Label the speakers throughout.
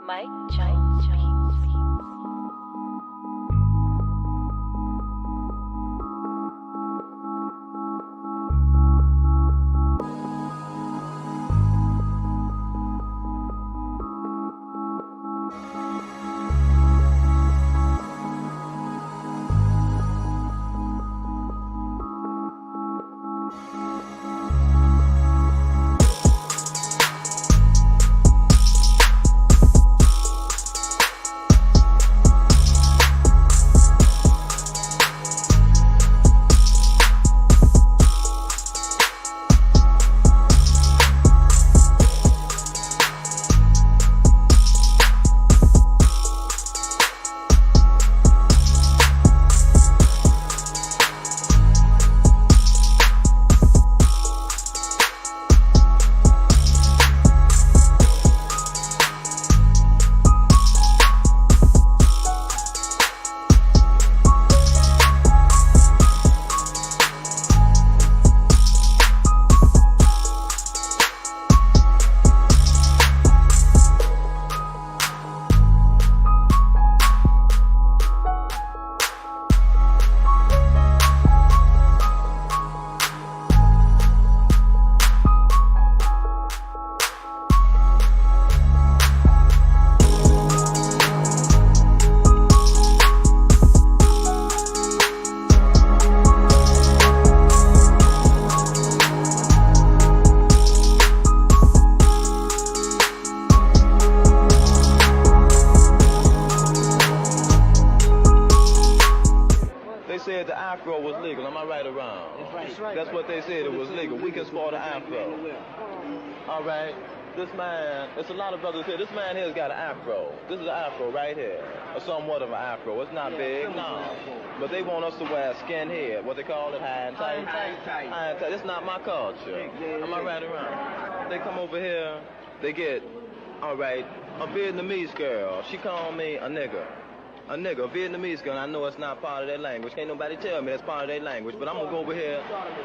Speaker 1: Mike Jones Beats.
Speaker 2: Said the afro was legal. Am I right or wrong?
Speaker 3: That's right.
Speaker 2: That's what they said, it was legal. We can sport an afro. All right. This man, it's a lot of brothers here. This man here's got an afro. This is an afro right here. Or somewhat of an afro. It's not big, no. But they want us to wear skin head. What they call it, high and tight? High and tight. It's not my culture. Am I right or wrong? They come over here, they get, all right, a Vietnamese girl. She called me a nigger. A nigga, a Vietnamese girl. I know it's not part of their language. Can't nobody tell me that's part of their language. But I'm going to go over here.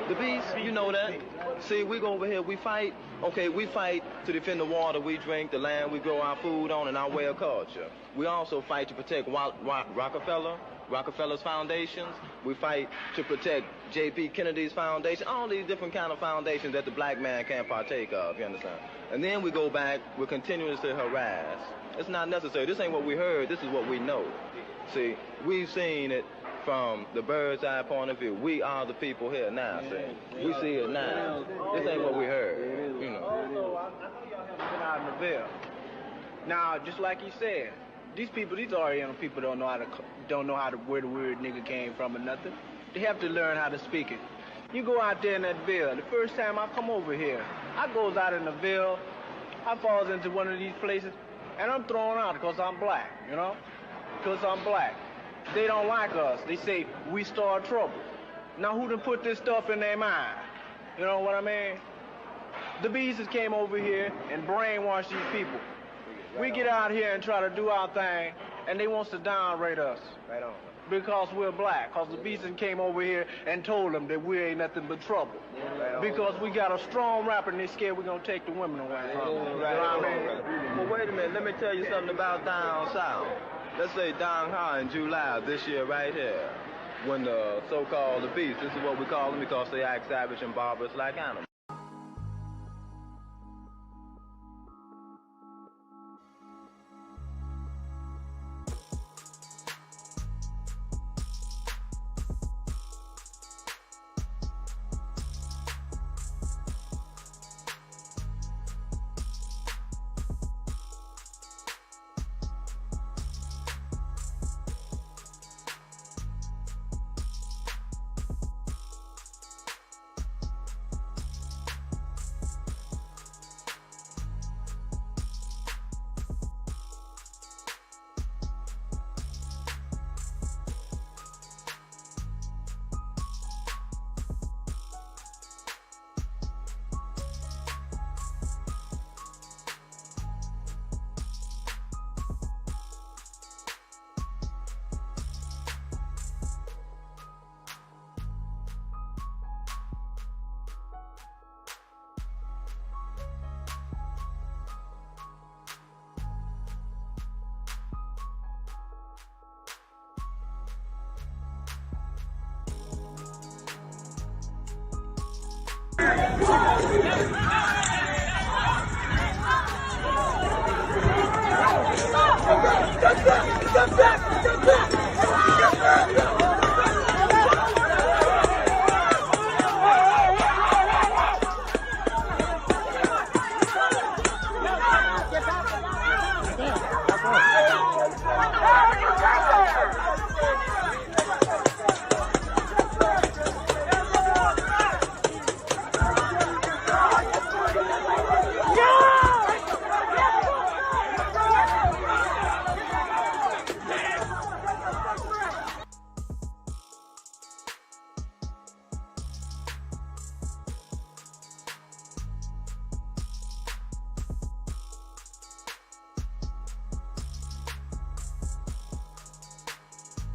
Speaker 2: The beast, you know that. See, we go over here, we fight. Okay, we fight to defend the water we drink, the land we grow our food on, and our way of culture. We also fight to protect Rockefeller's foundations. We fight to protect J.P. Kennedy's foundation. All these different kind of foundations that the black man can't partake of, you understand? And then we go back, we're continuously harassed. It's not necessary. This ain't what we heard. This is what we know. See, we've seen it from the bird's eye point of view. We are the people here now, see. We see it now. This ain't what we heard, you know.
Speaker 3: I know y'all haven't been out in the Ville. Now, just like he said, these Oriental people don't know how to where the word nigga came from or nothing. They have to learn how to speak it. You go out there in that Ville. The first time I come over here, I goes out in the Ville, I falls into one of these places, and I'm thrown out because I'm black, you know? Because I'm black. They don't like us. They say, we start trouble. Now, who done put this stuff in their mind? You know what I mean? The Beatz came over here and brainwashed these people. We get out here and try to do our thing, and they wants to downrate us.
Speaker 2: Right on.
Speaker 3: Because we're black. Because the Beatz came over here and told them that we ain't nothing but trouble. Right. Because we got a strong rapper and they scared we're going to take the women away.
Speaker 2: Right. You know what I mean? Well, wait a minute. Let me tell you something about down south. Let's say down high in July this year right here, when the so-called the Beatz, this is what we call them because they act savage and barbarous like animals.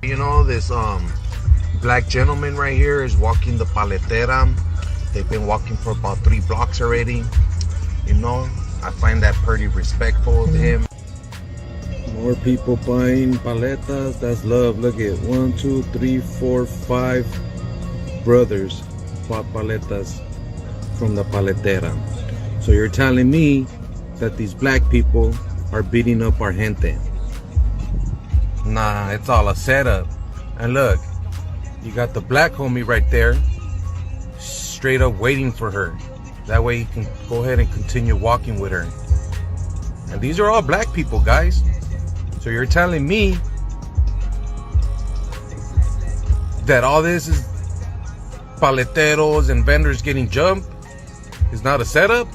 Speaker 1: You know, this black gentleman right here is walking the paletera. They've been walking for about 3 blocks already. You know, I find that pretty respectful of him. More people buying paletas. That's love. Look at 1, 2, 3, 4, 5 brothers bought paletas from the paletera. So you're telling me that these black people are beating up our gente? Nah, it's all a setup. And look, you got the black homie right there, straight up waiting for her. That way he can go ahead and continue walking with her. And these are all black people, guys. So you're telling me that all this is paleteros and vendors getting jumped is not a setup?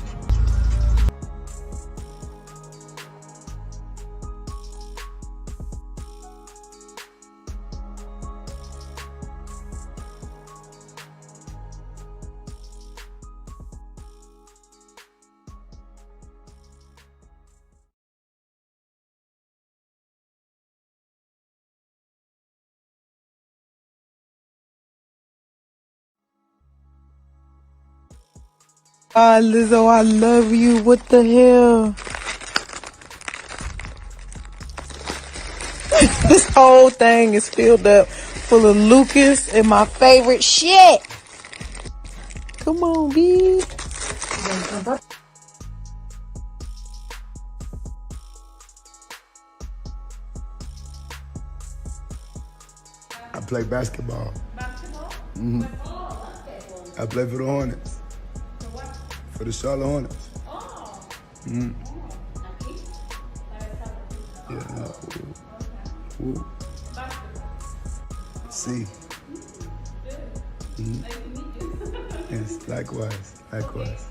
Speaker 4: Lizzo, I love you. What the hell? This whole thing is filled up full of Lucas and my favorite shit. Come on, B.
Speaker 5: I play basketball. Basketball? Mm-hmm. I play for the Hornets. For the Charlotte Hornets. Oh. Mm. Yeah. Woo. See. Mm. Yes, likewise. Likewise.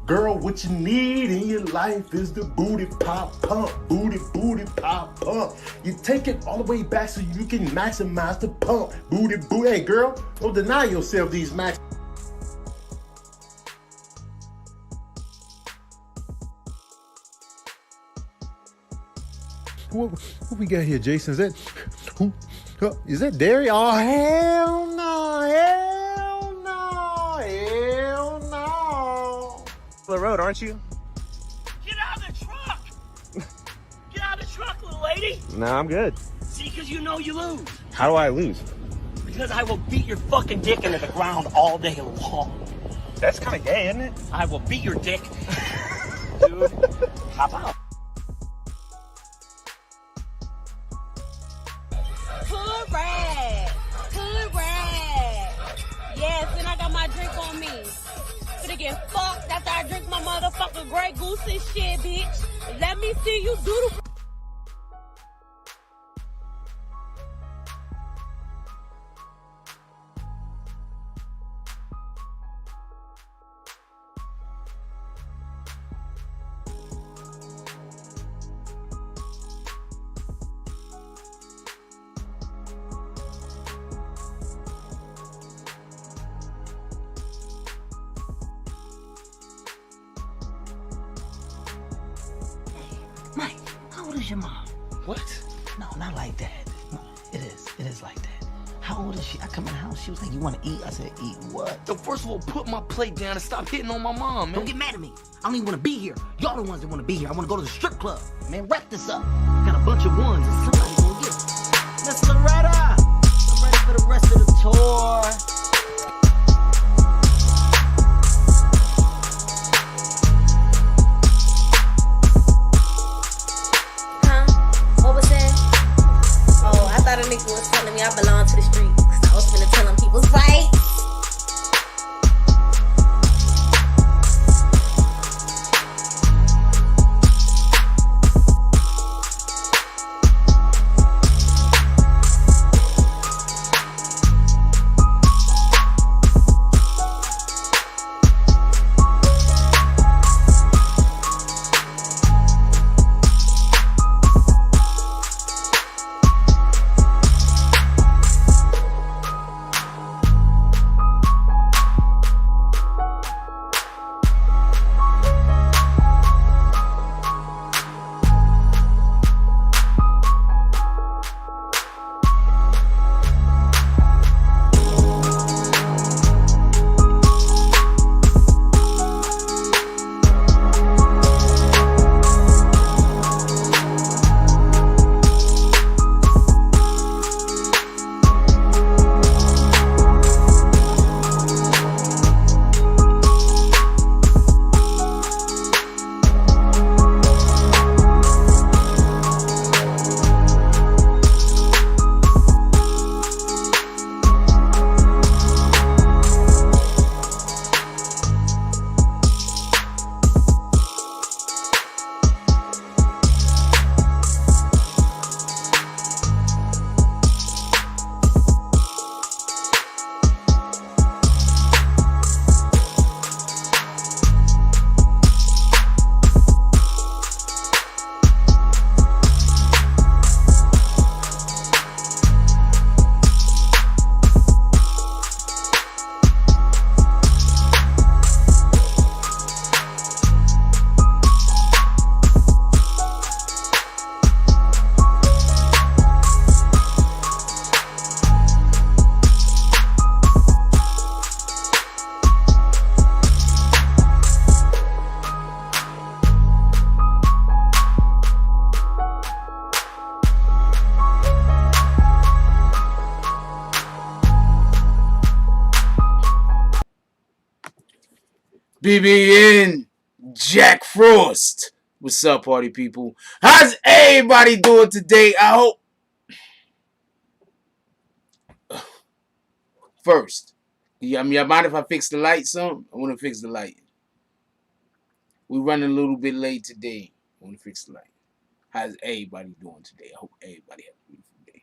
Speaker 6: Girl, what you need in your life is the booty pop pump, booty pop pump. You take it all the way back so you can maximize the pump, booty. Hey girl, don't deny yourself these max.
Speaker 1: What we got here, Jason? Is that who? Is that Derry? Oh hell no! Hell no! Hell no!
Speaker 3: The road, aren't you?
Speaker 7: Get out of the truck! Get out of the truck, little lady!
Speaker 3: No, I'm good.
Speaker 7: See, because you know you lose.
Speaker 3: How do I lose?
Speaker 7: Because I will beat your fucking dick into the ground all day long.
Speaker 3: That's kind of gay, isn't it?
Speaker 7: I will beat your dick. Dude, hop out.
Speaker 8: Hood rag. Hood rag. Yes, and I got my drink on me. Finna get fucked after I drink my motherfucking Grey Goose and shit, bitch. Let me see you do the...
Speaker 9: Who's your mom?
Speaker 10: What?
Speaker 9: No, not like that. No, it is like that. How old is she? I come in the house, she was like, you want to eat? I said, eat what?
Speaker 10: Yo, first of all, put my plate down and stop hitting on my mom, man.
Speaker 9: Don't get mad at me. I don't even want to be here. Y'all the ones that want to be here. I want to go to the strip club. Man, wrap this up. Got a bunch of ones and somebody gonna get it. Miss Loretta, I'm ready for the rest of the tour.
Speaker 8: A nigga was telling me I belong to the streets. I was finna tell him he was right.
Speaker 11: BBN Jack Frost. What's up, party people? How's everybody doing today? I hope. First, y'all mind if I fix the light some? I want to fix the light. We're running a little bit late today. I want to fix the light. How's everybody doing today? I hope everybody has a beautiful day.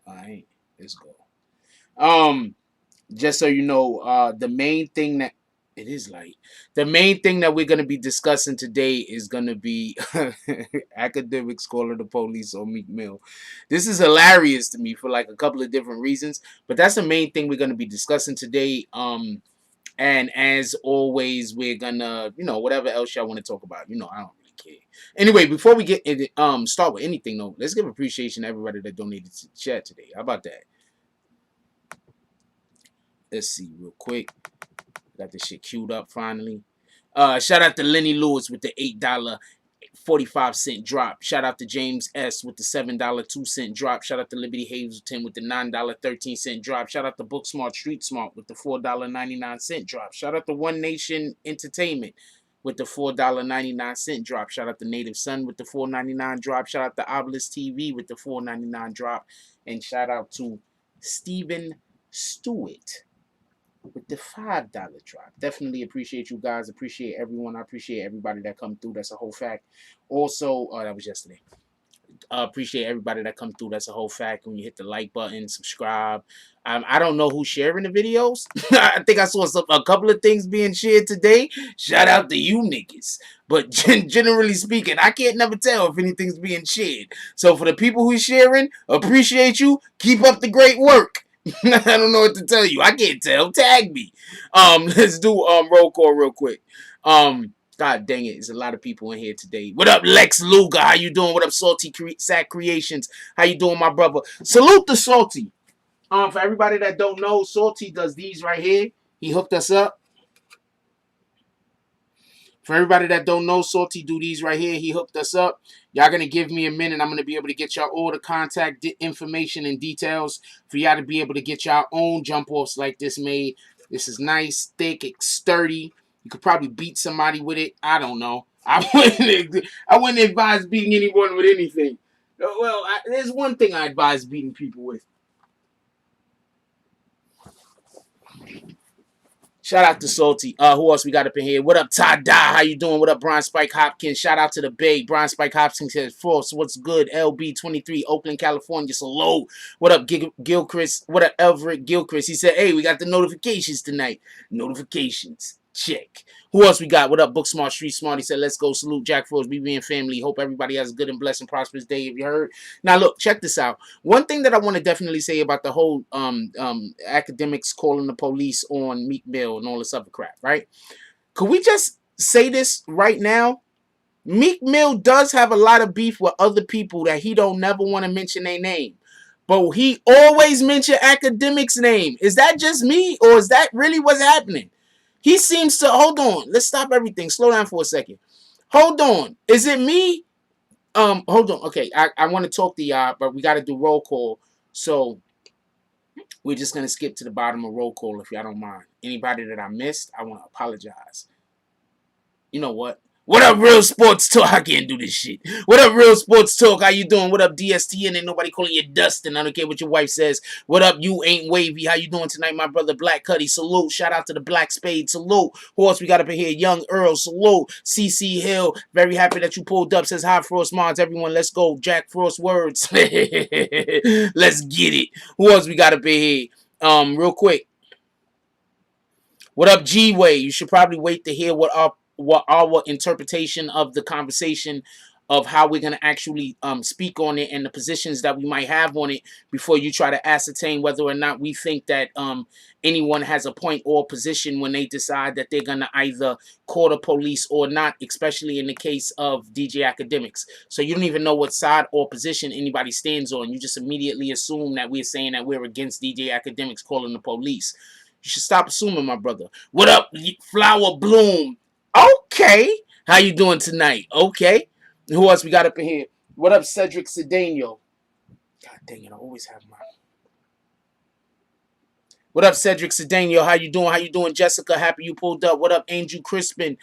Speaker 11: Alright, let's go. Just so you know, the main thing that it is light. The main thing that we're gonna be discussing today is gonna be Akademiks calling the police on Meek Mill. This is hilarious to me for like a couple of different reasons, but that's the main thing we're gonna be discussing today. And as always, we're gonna, whatever else y'all want to talk about. I don't really care. Anyway, before we get start with anything though, let's give appreciation to everybody that donated to the chat today. How about that? Let's see real quick. Got this shit queued up finally. Shout out to Lenny Lewis with the $8.45 drop. Shout out to James S with the $7.02 drop. Shout out to Liberty Hazelton with the $9.13 drop. Shout out to Booksmart Street Smart with the $4.99 drop. Shout out to One Nation Entertainment with the $4.99 drop. Shout out to Native Son with the $4.99 drop. Shout out to Obelisk TV with the $4.99 drop. And shout out to Stephen Stewart with the $5 drop. Definitely appreciate you guys. Appreciate everyone. I appreciate everybody that come through. That's a whole fact. Also, that was yesterday. Appreciate everybody that come through. That's a whole fact. When you hit the like button, subscribe. I don't know who's sharing the videos. I think I saw a couple of things being shared today. Shout out to you niggas. But generally speaking, I can't never tell if anything's being shared. So for the people who's sharing, appreciate you. Keep up the great work. I don't know what to tell you. I can't tell. Tag me. Let's do roll call real quick. God dang it, there's a lot of people in here today. What up, Lex Luger? How you doing? What up, Salty Sack Creations? How you doing, my brother? Salute the Salty. For everybody that don't know, Salty does these right here. He hooked us up. For everybody that don't know, Salty do these right here. He hooked us up. Y'all gonna give me a minute. I'm gonna be able to get y'all all the contact information and details for y'all to be able to get y'all own jump offs like this made. This is nice, thick, it's sturdy. You could probably beat somebody with it. I don't know. I wouldn't advise beating anyone with anything. Well, there's one thing I advise beating people with. Shout out to Salty. Who else we got up in here? What up, Tada? How you doing? What up, Brian Spike Hopkins? Shout out to the Bay. Brian Spike Hopkins says, Frost, what's good? LB23, Oakland, California. Salute. What up, Gilchrist? What up, Everett Gilchrist? He said, hey, we got the notifications tonight. Notifications. Check. Who else we got? What up, Book Smart, Street Smart? He said, let's go. Salute Jack Frost, BBN family. Hope everybody has a good and blessed and prosperous day. Have you heard? Now, look, check this out. One thing that I want to definitely say about the whole academics calling the police on Meek Mill and all this other crap, right? Could we just say this right now? Meek Mill does have a lot of beef with other people that he don't never want to mention their name. But he always mention Akademiks' name. Is that just me, or is that really what's happening? He seems to... Hold on. Let's stop everything. Slow down for a second. Hold on. Is it me? Hold on. Okay, I want to talk to y'all, but we got to do roll call. So we're just going to skip to the bottom of roll call if y'all don't mind. Anybody that I missed, I want to apologize. You know what? What up, Real Sports Talk? I can't do this shit. What up, Real Sports Talk? How you doing? What up, DSTN? Ain't nobody calling you Dustin. I don't care what your wife says. What up, You Ain't Wavy? How you doing tonight, my brother Black Cuddy? Salute. Shout out to the Black Spade. Salute. Who else we got up in here? Young Earl. Salute. CC Hill. Very happy that you pulled up. Says hi, Frost Mods. Everyone, let's go. Jack Frost words. Let's get it. Who else we got up in here? Real quick. What up, G-Way? You should probably wait to hear what our interpretation of the conversation of how we're going to actually speak on it and the positions that we might have on it before you try to ascertain whether or not we think that anyone has a point or position when they decide that they're going to either call the police or not, especially in the case of DJ Akademiks. So you don't even know what side or position anybody stands on. You just immediately assume that we're saying that we're against DJ Akademiks calling the police. You should stop assuming, my brother. What up, Flower Bloom? Okay. How you doing tonight? Okay. Who else we got up in here? What up, Cedric Cedeno? God dang it, I always have my... What up, Cedric Cedeno? How you doing? How you doing, Jessica? Happy you pulled up. What up, Angel Crispin?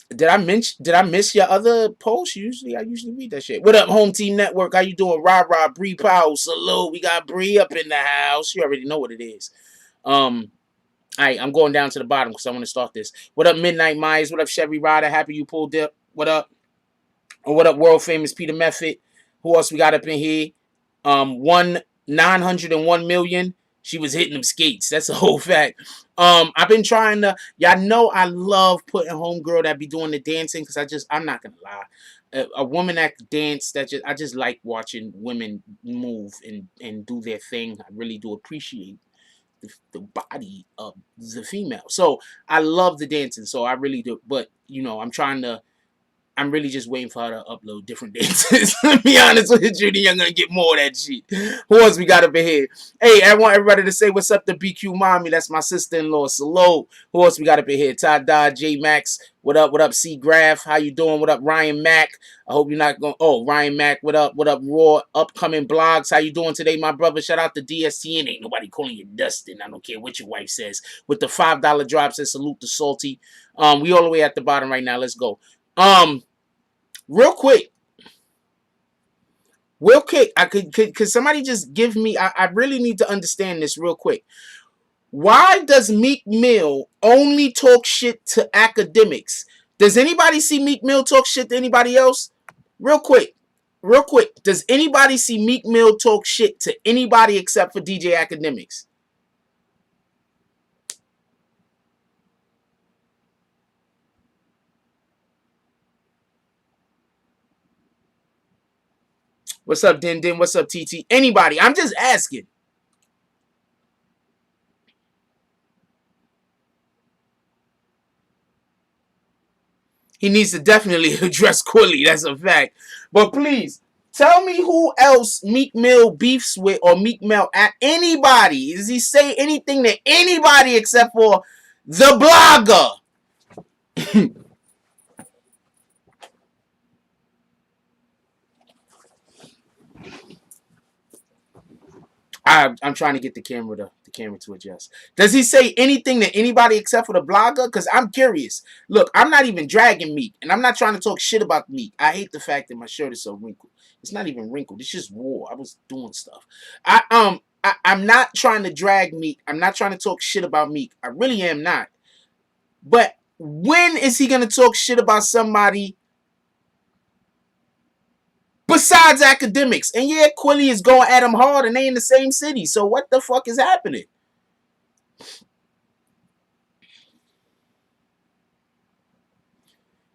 Speaker 11: Did I miss your other post? I usually read that shit. What up, Home Team Network? How you doing? Rah, Bree Powell. Salute. We got Bree up in the house. You already know what it is. Alright, I'm going down to the bottom because I want to start this. What up, Midnight Myers? What up, Chevy Rider? Happy you pulled up. What up? And what up, world famous Peter Method? Who else we got up in here? 901 million. She was hitting them skates. That's a whole fact. I've been trying to... Y'all know I love putting homegirl that be doing the dancing because I'm not going to lie. A woman that dance, I just like watching women move and do their thing. I really do appreciate the body of the female. So I love the dancing. So I really do. But, you know, I'm really just waiting for her to upload different dances. To be honest with you, you're going to get more of that shit. Who else we got up in here? Hey, I want everybody to say what's up to BQ Mommy. That's my sister-in-law. Salute. Who else we got up in here? Todd Dodd, J Max. What up? What up, C Graph? How you doing? What up, Ryan Mack? I hope you're not going... Oh, Ryan Mack. What up? What up, Raw? Upcoming blogs. How you doing today, my brother? Shout out to DSTN. Ain't nobody calling you Dustin. I don't care what your wife says. With the $5 drop, says salute to Salty. We all the way at the bottom right now. Let's go. Real quick, could somebody just give me, I really need to understand this real quick. Why does Meek Mill only talk shit to Akademiks? Does anybody see Meek Mill talk shit to anybody else? Real quick, does anybody see Meek Mill talk shit to anybody except for DJ Akademiks? What's up, Din Din? What's up, TT? Anybody? I'm just asking. He needs to definitely address Quilly. That's a fact. But please, tell me who else Meek Mill beefs with or Meek Mill at anybody. Does he say anything to anybody except for the blogger? I'm trying to get the camera to adjust. Does he say anything to anybody except for the blogger? Because I'm curious. Look, I'm not even dragging Meek, and I'm not trying to talk shit about Meek. I hate the fact that my shirt is so wrinkled. It's not even wrinkled. It's just war. I was doing stuff. I'm not trying to drag Meek. I'm not trying to talk shit about Meek. I really am not. But when is he gonna talk shit about somebody besides Akademiks? And yeah, Quilly is going at him hard and they in the same city. So what the fuck is happening?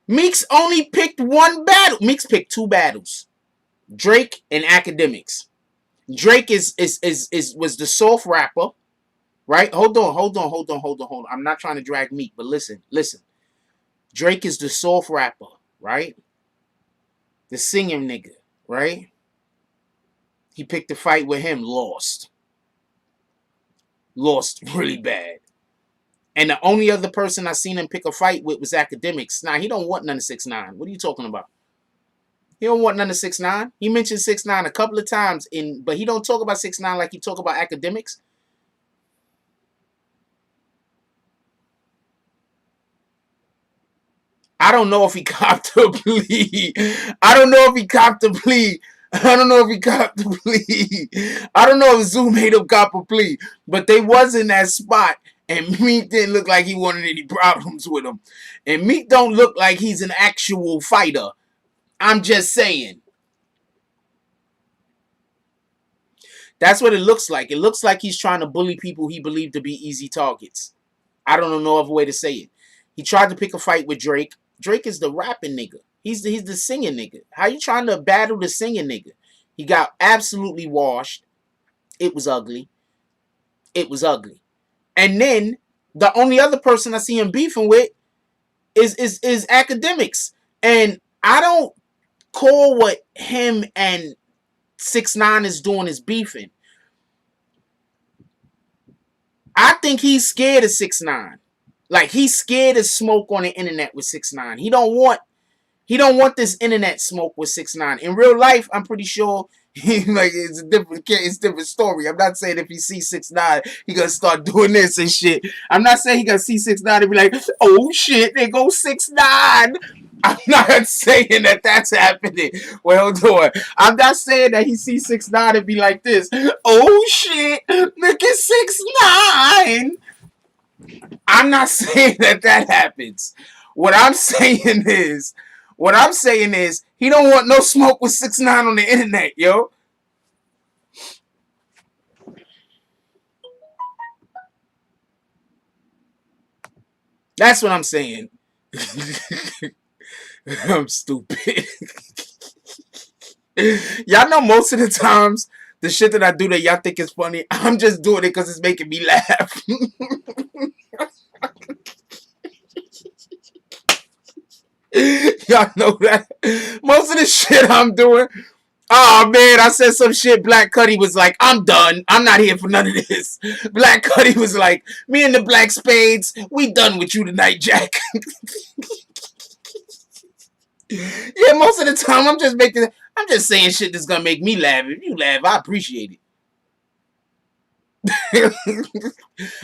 Speaker 11: Meek's only picked one battle. Meek's picked two battles. Drake and Akademiks. Drake was the soft rapper. Right? Hold on. I'm not trying to drag Meek, but listen. Drake is the soft rapper, right? The singing nigga, right? He picked a fight with him, lost really bad. And the only other person I seen him pick a fight with was Akademiks. Now, he don't want none of 6ix9ine. What are you talking about? He don't want none of 6ix9ine. He mentioned 6ix9ine a couple of times, but he don't talk about 6ix9ine like he talk about Akademiks. I don't know if he copped a plea. I don't know if he copped a plea. I don't know if Zoom made him cop a plea. But they was in that spot. And Meek didn't look like he wanted any problems with him. And Meek don't look like he's an actual fighter. I'm just saying. That's what it looks like. It looks like he's trying to bully people he believed to be easy targets. I don't know no other way to say it. He tried to pick a fight with Drake. Drake is the rapping nigga. He's the singing nigga. How you trying to battle the singing nigga? He got absolutely washed. It was ugly. And then the only other person I see him beefing with is Akademiks. And I don't call what him and 6ix9ine is doing is beefing. I think he's scared of 6ix9ine. Like, he's scared of smoke on the internet with 6ix9ine. He don't want this internet smoke with 6ix9ine. In real life, I'm pretty sure it's a different story. I'm not saying if he sees 6ix9ine, he gonna start doing this and shit. I'm not saying he gonna see 6ix9ine and be like, oh shit, there goes 6ix9ine. I'm not saying that that's happening. Well, hold on. I'm not saying that he sees 6ix9ine and be like this. Oh shit, look at 6ix9ine. I'm not saying that happens. What I'm saying is he don't want no smoke with 6ix9ine on the internet, yo. That's what I'm saying. I'm stupid. Y'all know most of the times the shit that I do that y'all think is funny, I'm just doing it because it's making me laugh. Y'all know that. Most of the shit I'm doing. Oh man, I said some shit. Black Cuddy was like, I'm done. I'm not here for none of this. Black Cuddy was like, me and the Black Spades, we done with you tonight, Jack. Yeah, most of the time I'm just saying shit that's gonna make me laugh. If you laugh, I appreciate it.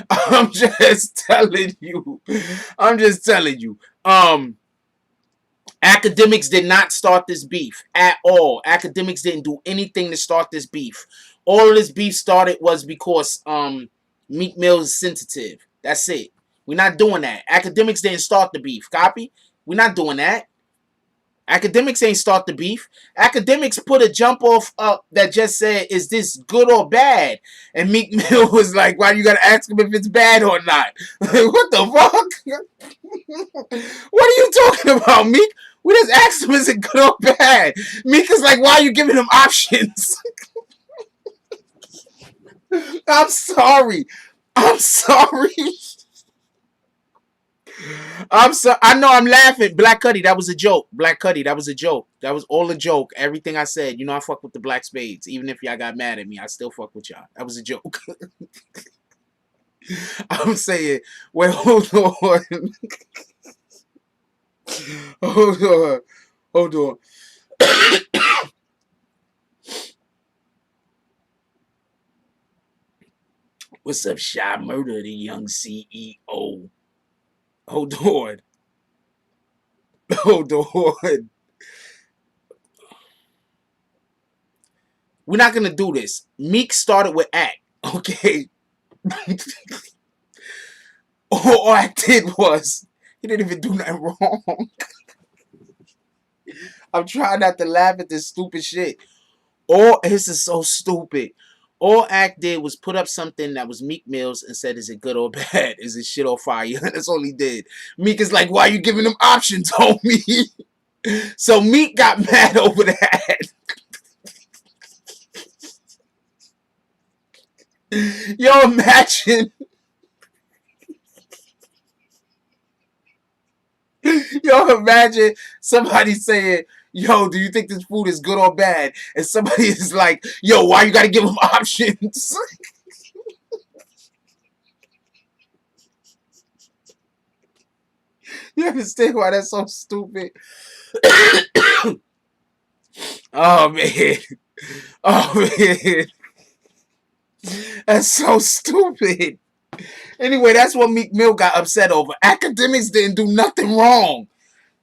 Speaker 11: I'm just telling you. Akademiks did not start this beef at all. Akademiks didn't do anything to start this beef. All of this beef started was because Meek Mill is sensitive. That's it. We're not doing that. Akademiks didn't start the beef. Copy? We're not doing that. Akademiks ain't start the beef. Akademiks put a jump off up that just said, is this good or bad? And Meek Mill was like, why you gotta ask him if it's bad or not? What the fuck? What are you talking about, Meek? We just asked him, is it good or bad? Meek is like, why are you giving him options? I'm sorry. I'm so I know I'm laughing. Black Cuddy, that was a joke. Black Cuddy, that was a joke. That was all a joke. Everything I said, you know, I fuck with the Black Spades. Even if y'all got mad at me, I still fuck with y'all. That was a joke. I'm saying, wait, hold on. Hold on. Hold on. What's up, Shy Murder, the young CEO? Hold on. Hold on. We're not gonna do this. Meek started with Act, okay? All Act did was he didn't even do nothing wrong. I'm trying not to laugh at this stupid shit. This is so stupid. All Act did was put up something that was Meek Mills and said, is it good or bad? Is it shit or fire? That's all he did. Meek is like, why are you giving them options, homie? So Meek got mad over that. Yo, imagine. Yo, imagine somebody saying, yo, do you think this food is good or bad? And somebody is like, yo, why you gotta give them options? You understand why that's so stupid? Oh, man. Oh, man. That's so stupid. Anyway, that's what Meek Mill got upset over. Akademiks didn't do nothing wrong.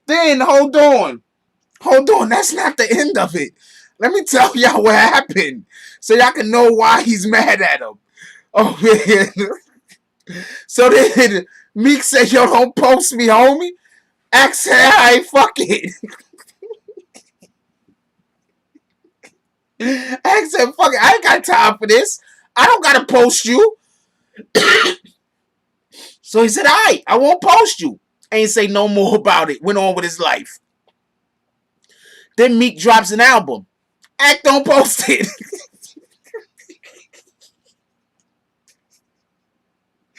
Speaker 11: Then, hold on. Hold on. That's not the end of it. Let me tell y'all what happened so y'all can know why he's mad at him. Oh, man. So then Meek said, yo, don't post me, homie. Ak said, all right, fuck it. Ak said, fuck it. I ain't got time for this. I don't got to post you. So he said, all right, I won't post you. Ain't say no more about it. Went on with his life. Then Meek drops an album. Ak don't post it.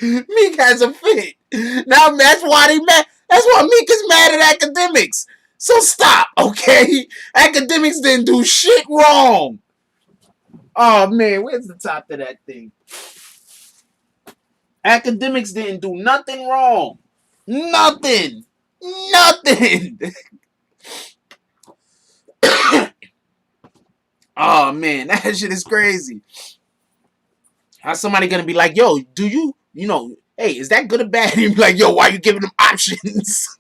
Speaker 11: Meek has a fit. Now that's why they mad. That's why Meek is mad at Akademiks. So stop, okay? Akademiks didn't do shit wrong. Oh man, where's the top to that thing? Akademiks didn't do nothing wrong. Nothing. Nothing. Oh man, that shit is crazy. How's somebody gonna be like, yo, do you know, hey, is that good or bad? And you be like, yo, why are you giving them options?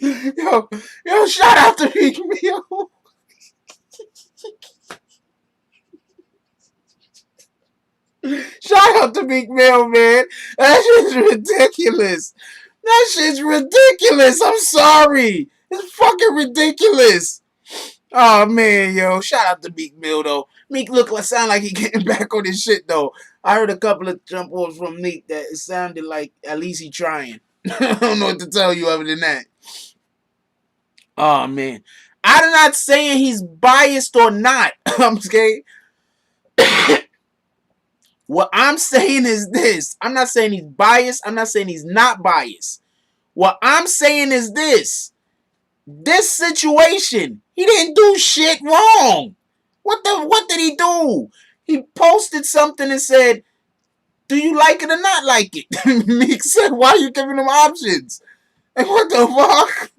Speaker 11: Yo, shout out to Meek Mill. Shout out to Meek Mill, man. That shit's ridiculous. That shit's ridiculous. I'm sorry. It's fucking ridiculous. Oh man, yo, shout out to Meek Mill though. Meek sound like he getting back on his shit though. I heard a couple of jump offs from Meek that it sounded like at least he trying. I don't know what to tell you other than that. Oh man, I'm not saying he's biased or not. I'm scared. What I'm saying is this. I'm not saying he's biased. I'm not saying he's not biased. What I'm saying is this. This situation, he didn't do shit wrong. What did he do? He posted something and said, do you like it or not like it? Meek said, why are you giving him options? And what the fuck?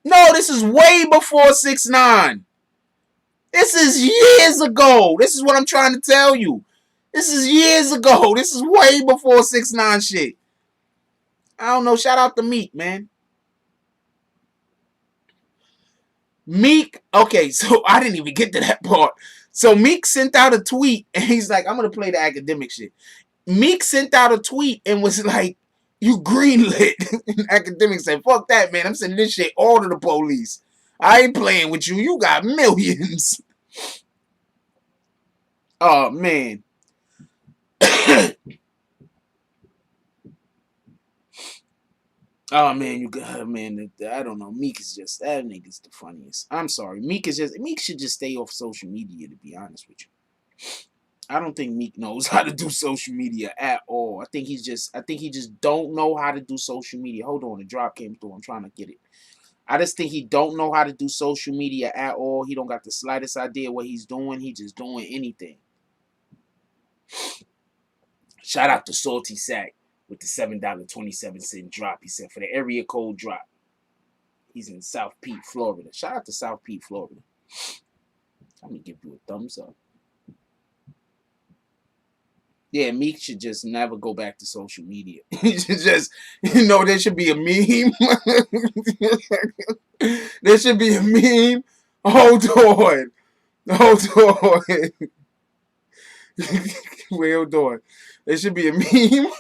Speaker 11: No, this is way before 6ix9ine. This is years ago. This is what I'm trying to tell you. This is years ago. This is way before 6ix9ine shit. I don't know. Shout out to Meek, man. Meek, okay, so I didn't even get to that part. So Meek sent out a tweet, and he's like, I'm going to play the academic shit. Meek sent out a tweet and was like, you greenlit. And Akademiks said, fuck that, man. I'm sending this shit all to the police. I ain't playing with you. You got millions. Oh, man. Oh man, man. I don't know. Meek is just that nigga's the funniest. I'm sorry. Meek should just stay off social media. To be honest with you, I don't think Meek knows how to do social media at all. I think he just don't know how to do social media. Hold on, the drop came through. I'm trying to get it. I just think he don't know how to do social media at all. He don't got the slightest idea what he's doing. He just doing anything. Shout out to Salty Sack with the $7.27 drop. He said for the area code drop. He's in South Peak, Florida. Shout out to South Peak, Florida. I'm gonna give you a thumbs up. Yeah, Meek should just never go back to social media. He should just, there should be a meme. There should be a meme. Hold on. Wait, hold on. There should be a meme.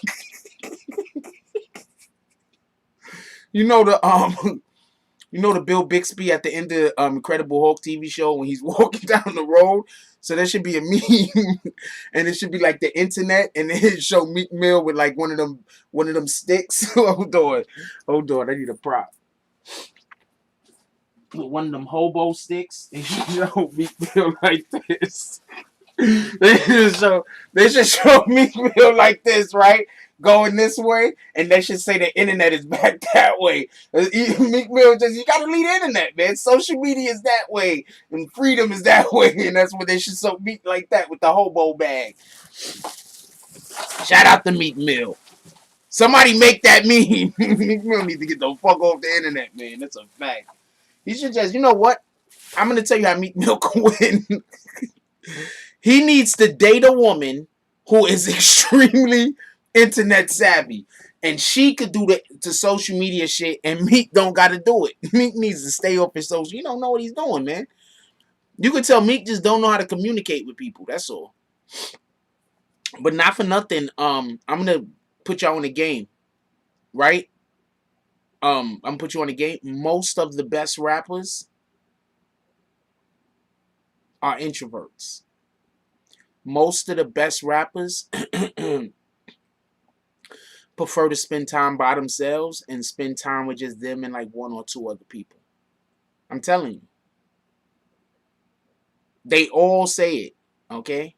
Speaker 11: You know the Bill Bixby at the end of Incredible Hulk TV show when he's walking down the road. So there should be a meme, and it should be like the internet, and then it show Meek Mill with like one of them sticks. Hold on, I need a prop. With one of them hobo sticks, and show Meek Mill like this. They should show Meek Mill like this, right? Going this way, and they should say the internet is back that way. Meek Mill you gotta leave the internet, man. Social media is that way, and freedom is that way, and that's what they should show Meek like that with the hobo bag. Shout out to Meek Mill. Somebody make that meme. Meek Mill needs to get the fuck off the internet, man. That's a fact. He should just, you know what? I'm gonna tell you how Meek Mill can win. He needs to date a woman who is extremely internet savvy, and she could do the social media shit, and Meek don't got to do it. Meek needs to stay off his social. You don't know what he's doing, man. You could tell Meek just don't know how to communicate with people. That's all. But not for nothing. I'm gonna put y'all in the game, right? I'm gonna put you on the game. Most of the best rappers are introverts. Most of the best rappers prefer to spend time by themselves and spend time with just them and like one or two other people. I'm telling you. They all say it, okay?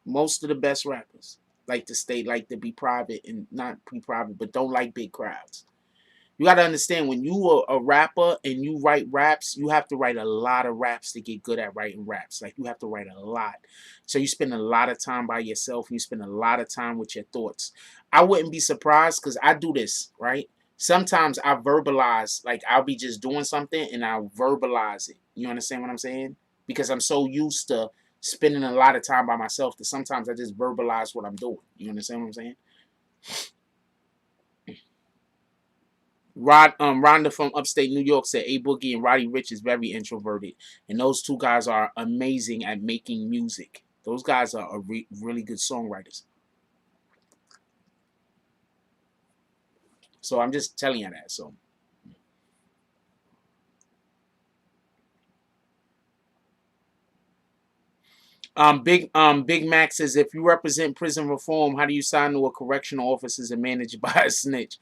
Speaker 11: Most of the best rappers like to be private and not be private, but don't like big crowds. You got to understand, when you are a rapper and you write raps, you have to write a lot of raps to get good at writing raps. Like, you have to write a lot. So you spend a lot of time by yourself. You spend a lot of time with your thoughts. I wouldn't be surprised, because I do this, right? Sometimes I verbalize, like I'll be just doing something and I'll verbalize it. You understand what I'm saying? Because I'm so used to spending a lot of time by myself that sometimes I just verbalize what I'm doing. You understand what I'm saying? Rhonda from upstate New York said A Boogie and Roddy Ricch is very introverted, and those two guys are amazing at making music. Those guys are really good songwriters. So I'm just telling you that. So Big Mac says, if you represent prison reform, how do you sign to a correctional officers and managed by a snitch?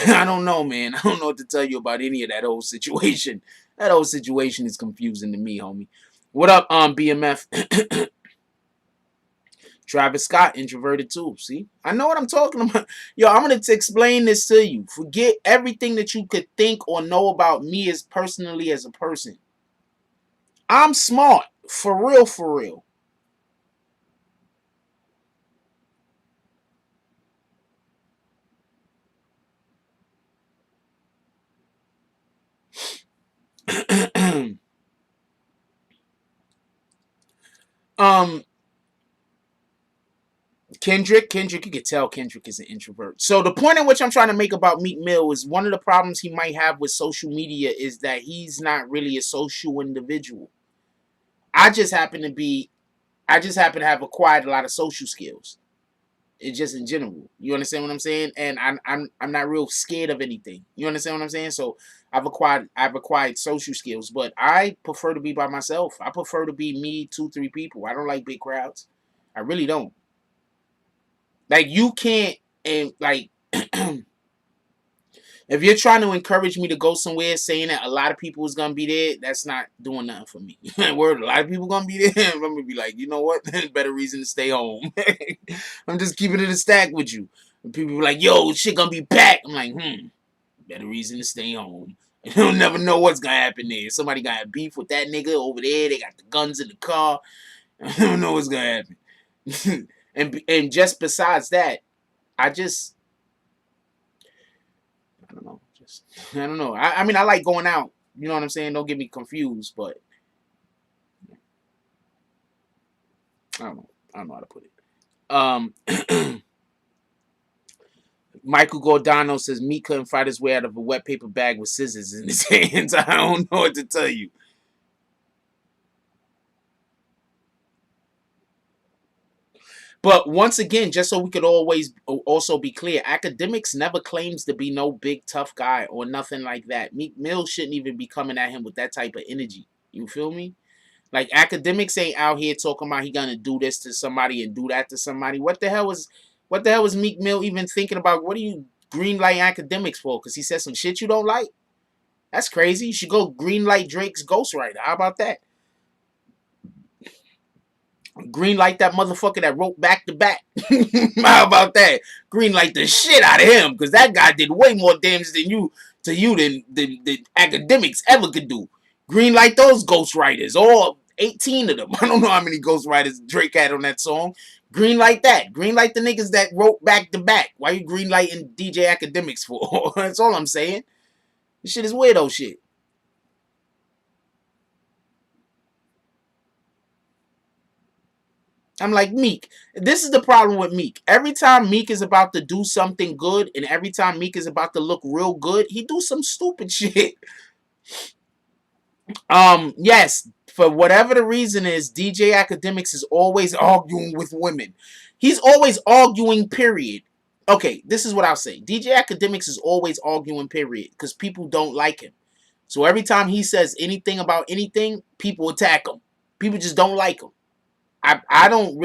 Speaker 11: I don't know, man. I don't know what to tell you about any of that whole situation. That whole situation is confusing to me, homie. What up, BMF? Travis Scott, introverted too. See? I know what I'm talking about. Yo, I'm going to explain this to you. Forget everything that you could think or know about me as personally as a person. I'm smart. For real, for real. Kendrick, you could tell Kendrick is an introvert. So the point in which I'm trying to make about Meek Mill is one of the problems he might have with social media is that he's not really a social individual. I just happen to have acquired a lot of social skills. It's just in general. You understand what I'm saying? And I'm not real scared of anything. You understand what I'm saying? So I've acquired social skills, but I prefer to be by myself. I prefer to be me, 2-3 people. I don't like big crowds. I really don't. Like, you can't, and like If you're trying to encourage me to go somewhere saying that a lot of people is going to be there, that's not doing nothing for me. Word, a lot of people going to be there. I'm going to be like, you know what? Better reason to stay home. I'm just keeping it a stack with you. And people be like, yo, shit going to be packed. I'm like, better reason to stay home. You'll never know what's going to happen there. Somebody got beef with that nigga over there. They got the guns in the car. I don't know what's going to happen. and just besides that, I don't know. I don't know. I mean, I like going out. You know what I'm saying? Don't get me confused, but I don't know. I don't know how to put it. Michael Gordano says Meek couldn't fight his way out of a wet paper bag with scissors in his hands. I don't know what to tell you. But once again, just so we could always also be clear, Akademiks never claims to be no big tough guy or nothing like that. Meek Mill shouldn't even be coming at him with that type of energy. You feel me? Like Akademiks ain't out here talking about he gonna do this to somebody and do that to somebody. What the hell was Meek Mill even thinking about? What are you greenlight Akademiks for? Because he said some shit you don't like? That's crazy. You should go greenlight Drake's ghostwriter. How about that? Green light that motherfucker that wrote back to back. How about that? Green light the shit out of him, because that guy did way more damage than you than Akademiks ever could do. Green light those ghostwriters, all 18 of them. I don't know how many ghostwriters Drake had on that song. Green light that. Green light the niggas that wrote back to back. Why you green lighting DJ Akademiks for? That's all I'm saying. This shit is weirdo shit. I'm like, Meek. This is the problem with Meek. Every time Meek is about to do something good and every time Meek is about to look real good, he do some stupid shit. Yes, for whatever the reason is, DJ Akademiks is always arguing with women. He's always arguing, period. Okay, this is what I'll say. DJ Akademiks is always arguing, period, because people don't like him. So every time he says anything about anything, people attack him. People just don't like him. I don't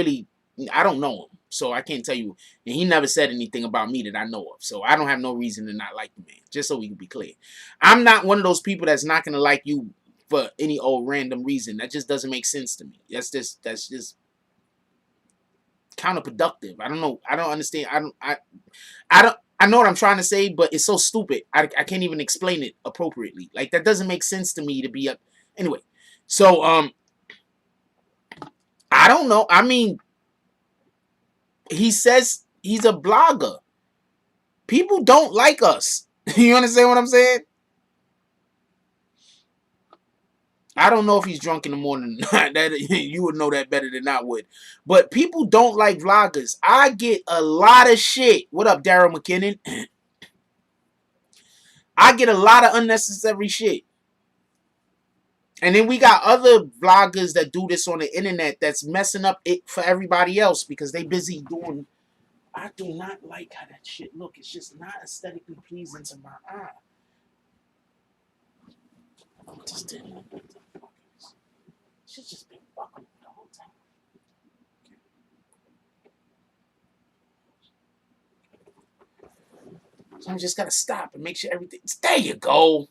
Speaker 11: know him, so I can't tell you. And he never said anything about me that I know of, so I don't have no reason to not like the man, just so we can be clear. I'm not one of those people that's not going to like you for any old random reason. That just doesn't make sense to me. That's just counterproductive. I don't know. I don't understand. I know what I'm trying to say, but it's so stupid. I can't even explain it appropriately. Like, that doesn't make sense to me to be up. Anyway, so, I don't know. I mean, he says he's a blogger. People don't like us. You understand what I'm saying? I don't know if he's drunk in the morning or not. That, you would know that better than I would. But people don't like vloggers. I get a lot of shit. What up, Daryl McKinnon? I get a lot of unnecessary shit. And then we got other vloggers that do this on the internet that's messing up it for everybody else because they busy doing. I do not like how that shit look. It's just not aesthetically pleasing to my eye. Just didn't know what the fuck is. Shit's just been fucking the whole time. So I just gotta stop and make sure everything's. There you go.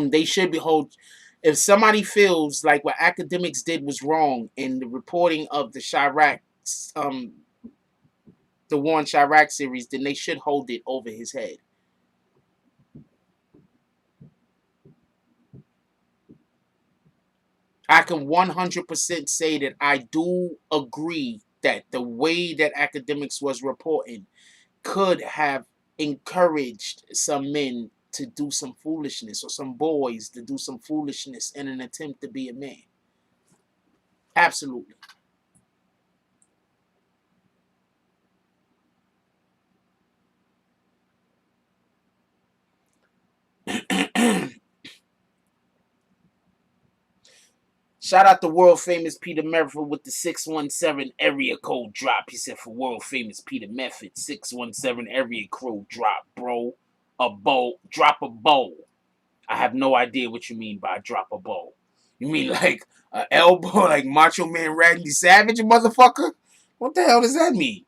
Speaker 11: They should be hold. If somebody feels like what Akademiks did was wrong in the reporting of the Chirac, the Warren Chirac series, then they should hold it over his head. I can 100% say that I do agree that the way that Akademiks was reporting could have encouraged some men to do some foolishness or some boys to do some foolishness in an attempt to be a man. Absolutely. Shout out to world famous Peter Mefford with the 617 area code drop. He said for world famous Peter Mefford, 617 area code drop, bro. A bow, drop a bow. I have no idea what you mean by drop a bow. You mean like an elbow, like Macho Man Randy Savage, motherfucker? What the hell does that mean?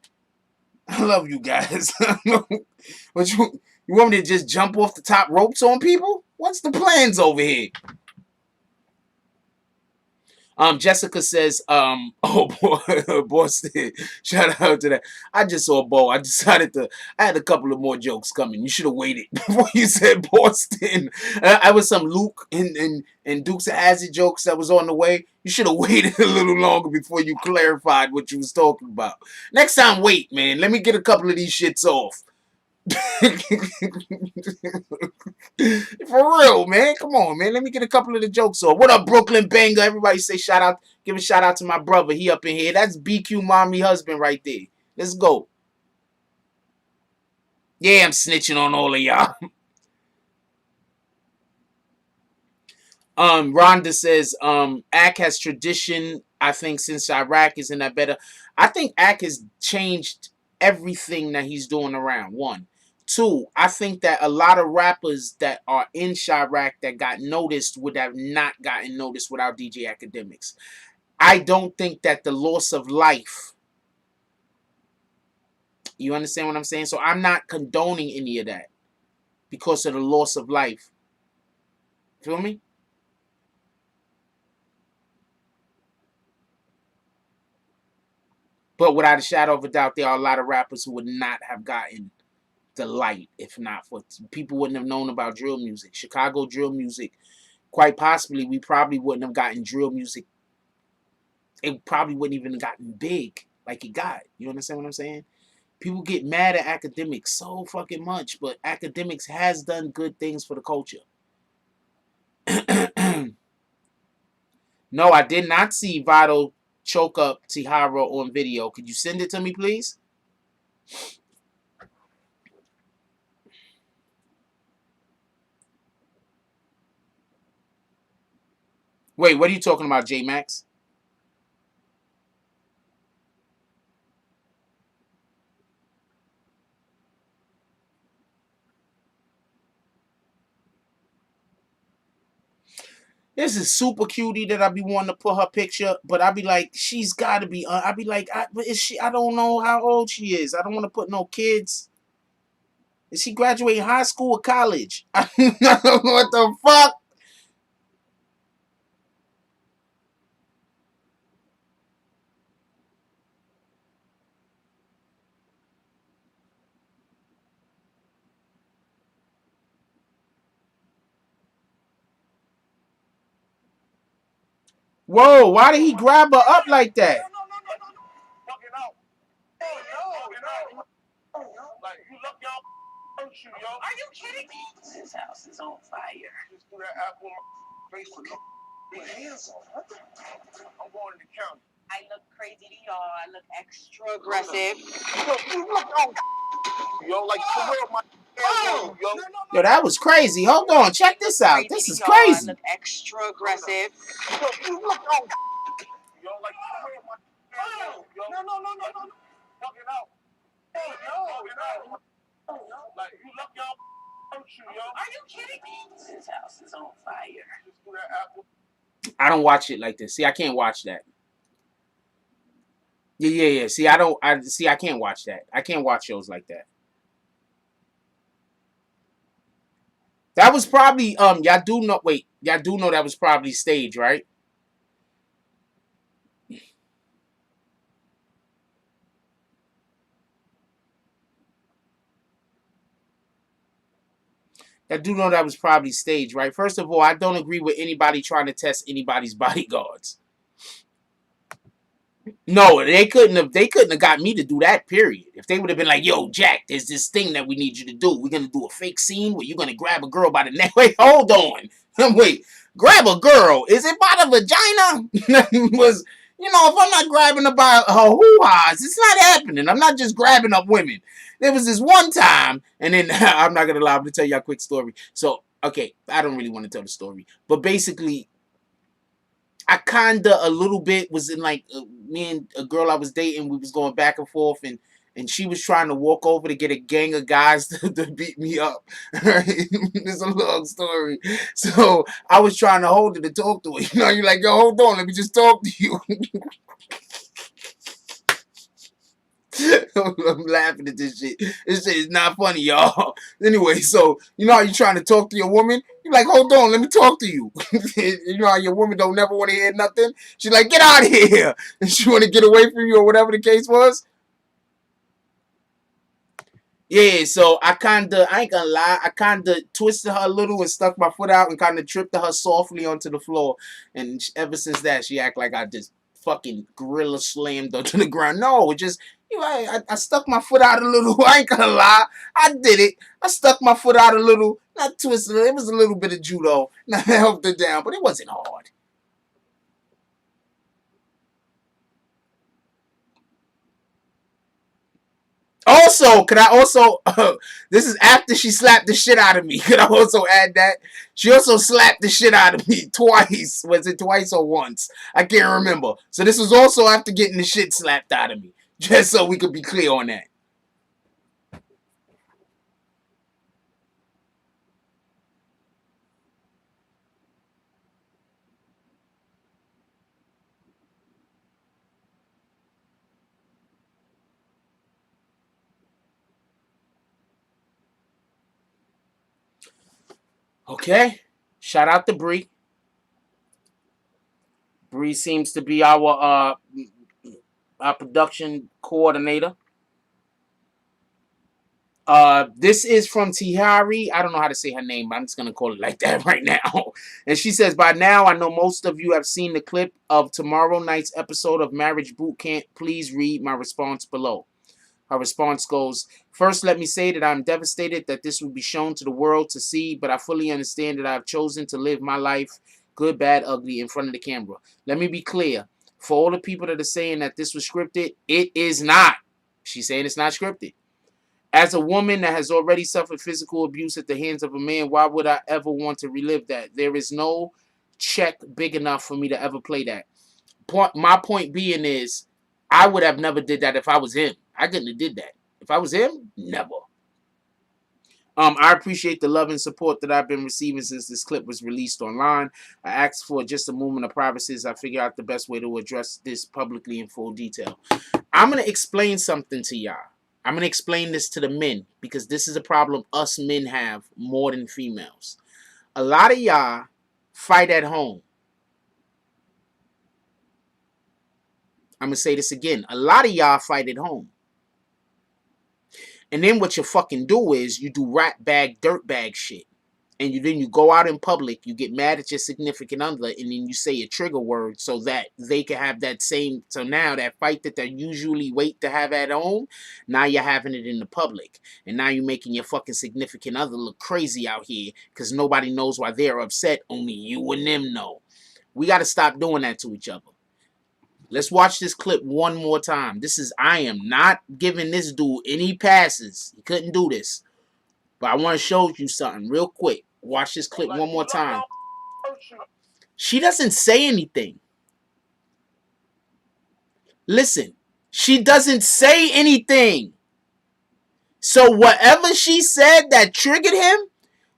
Speaker 11: I love you guys. What you want me to just jump off the top ropes on people? What's the plans over here? Jessica says, oh boy, Boston. Shout out to that. I just saw Bo. I had a couple of more jokes coming. You should have waited before you said Boston. I was some Luke and Dukes of Hazzard jokes that was on the way. You should have waited a little longer before you clarified what you was talking about. Next time, wait, man. Let me get a couple of these shits off. For real, man. Come on, man. Let me get a couple of the jokes off. What up, Brooklyn Banger? Everybody say shout out. Give a shout out to my brother. He up in here. That's BQ mommy husband right there. Let's go. Yeah, I'm snitching on all of y'all. Rhonda says, AK has tradition, I think, since Iraq. Isn't that better? I think AK has changed everything that he's doing around. One. Two, I think that a lot of rappers that are in Chirac that got noticed would have not gotten noticed without DJ Akademiks. I don't think that the loss of life, you understand what I'm saying? So I'm not condoning any of that because of the loss of life. Feel me? But without a shadow of a doubt, there are a lot of rappers who would not have gotten the light if not for people wouldn't have known about drill music. Chicago drill music, quite possibly we probably wouldn't have gotten drill music. It probably wouldn't even have gotten big like it got. You understand what I'm saying? People get mad at Akademiks so fucking much, but Akademiks has done good things for the culture. No, I did not see Vado choke up Tihara on video. Could you send it to me, please? Wait, what are you talking about, J-Max? This is super cutie that I be wanting to put her picture, but I be like, she's got to be. I be like, is she? I don't know how old she is. I don't want to put no kids. Is she graduating high school or college? I don't know what the fuck. Whoa, why did he grab her up like that?
Speaker 7: Are you kidding me? This house is on fire. Just threw that apple in my face with my hands on. I'm going to the county. I look crazy to y'all. I look extra aggressive.
Speaker 6: Yo, like for real, my
Speaker 11: Yo, that was crazy. Hold on, check this out. This is crazy.
Speaker 7: I look extra aggressive.
Speaker 6: Yo, like for real, my no. Fucking out. No. Like you look y'all.
Speaker 7: Are you kidding me? This house is on fire.
Speaker 6: Just threw that apple.
Speaker 11: I don't watch it like this. See, I can't watch that. Yeah. See, I can't watch that. I can't watch shows like that. That was probably y'all do know that was probably staged, right? I do know that was probably staged, right? First of all, I don't agree with anybody trying to test anybody's bodyguards. No, they couldn't have got me to do that, period. If they would have been like, yo, Jack, there's this thing that we need you to do. We're gonna do a fake scene where you're gonna grab a girl by the neck. Wait, hold on. Wait, grab a girl. Is it by the vagina? Was, you know, if I'm not grabbing her by her hoo-ha's, it's not happening. I'm not just grabbing up women. There was this one time, and then I'm not gonna lie, I'm gonna tell you a quick story. So, okay, I don't really want to tell the story, but basically, I kinda a little bit was in like me and a girl I was dating. We was going back and forth, and she was trying to walk over to get a gang of guys to beat me up. It's a long story. So I was trying to hold her to talk to her. You know, you're like, yo, hold on, let me just talk to you. I'm laughing at this shit. This shit is not funny, y'all. Anyway, so you know how you trying to talk to your woman? You're like, hold on, let me talk to you. You know how your woman don't never want to hear nothing? She's like, get out of here. And she want to get away from you or whatever the case was. Yeah, so I ain't gonna lie, I kinda twisted her a little and stuck my foot out and kinda tripped her softly onto the floor. And ever since that, she act like I just fucking gorilla slammed her to the ground. No, it just, you know, I stuck my foot out a little. I ain't gonna lie, I did it. I stuck my foot out a little, not twisted it. It was a little bit of judo. I helped her down, but it wasn't hard. Also, could I also, this is after she slapped the shit out of me. Could I also add that? She also slapped the shit out of me twice. Was it twice or once? I can't remember. So this was also after getting the shit slapped out of me. Just so we could be clear on that. Okay. Shout out to Bree. Bree seems to be our production coordinator. This is from Tihari. I don't know how to say her name, but I'm just gonna call it like that right now. And she says, by now, I know most of you have seen the clip of tomorrow night's episode of Marriage Boot Camp. Please read my response below. Her response goes, first, let me say that I'm devastated that this will be shown to the world to see, but I fully understand that I've chosen to live my life, good, bad, ugly, in front of the camera. Let me be clear. For all the people that are saying that this was scripted, it is not. She's saying it's not scripted. As a woman that has already suffered physical abuse at the hands of a man, why would I ever want to relive that? There is no check big enough for me to ever play that. My point being is, I would have never did that if I was him. I couldn't have did that. If I was him, never. I appreciate the love and support that I've been receiving since this clip was released online. I asked for just a moment of privacy as I figure out the best way to address this publicly in full detail. I'm going to explain something to y'all. I'm going to explain this to the men because this is a problem us men have more than females. A lot of y'all fight at home. I'm going to say this again. A lot of y'all fight at home. And then what you fucking do is you do rat bag, dirt bag shit. And then you go out in public, you get mad at your significant other, and then you say a trigger word so that they can have that same. So now that fight that they usually wait to have at home, now you're having it in the public. And now you're making your fucking significant other look crazy out here because nobody knows why they're upset. Only you and them know. We got to stop doing that to each other. Let's watch this clip one more time. I am not giving this dude any passes. He couldn't do this. But I want to show you something real quick. Watch this clip one more time. She doesn't say anything. Listen, she doesn't say anything. So whatever she said that triggered him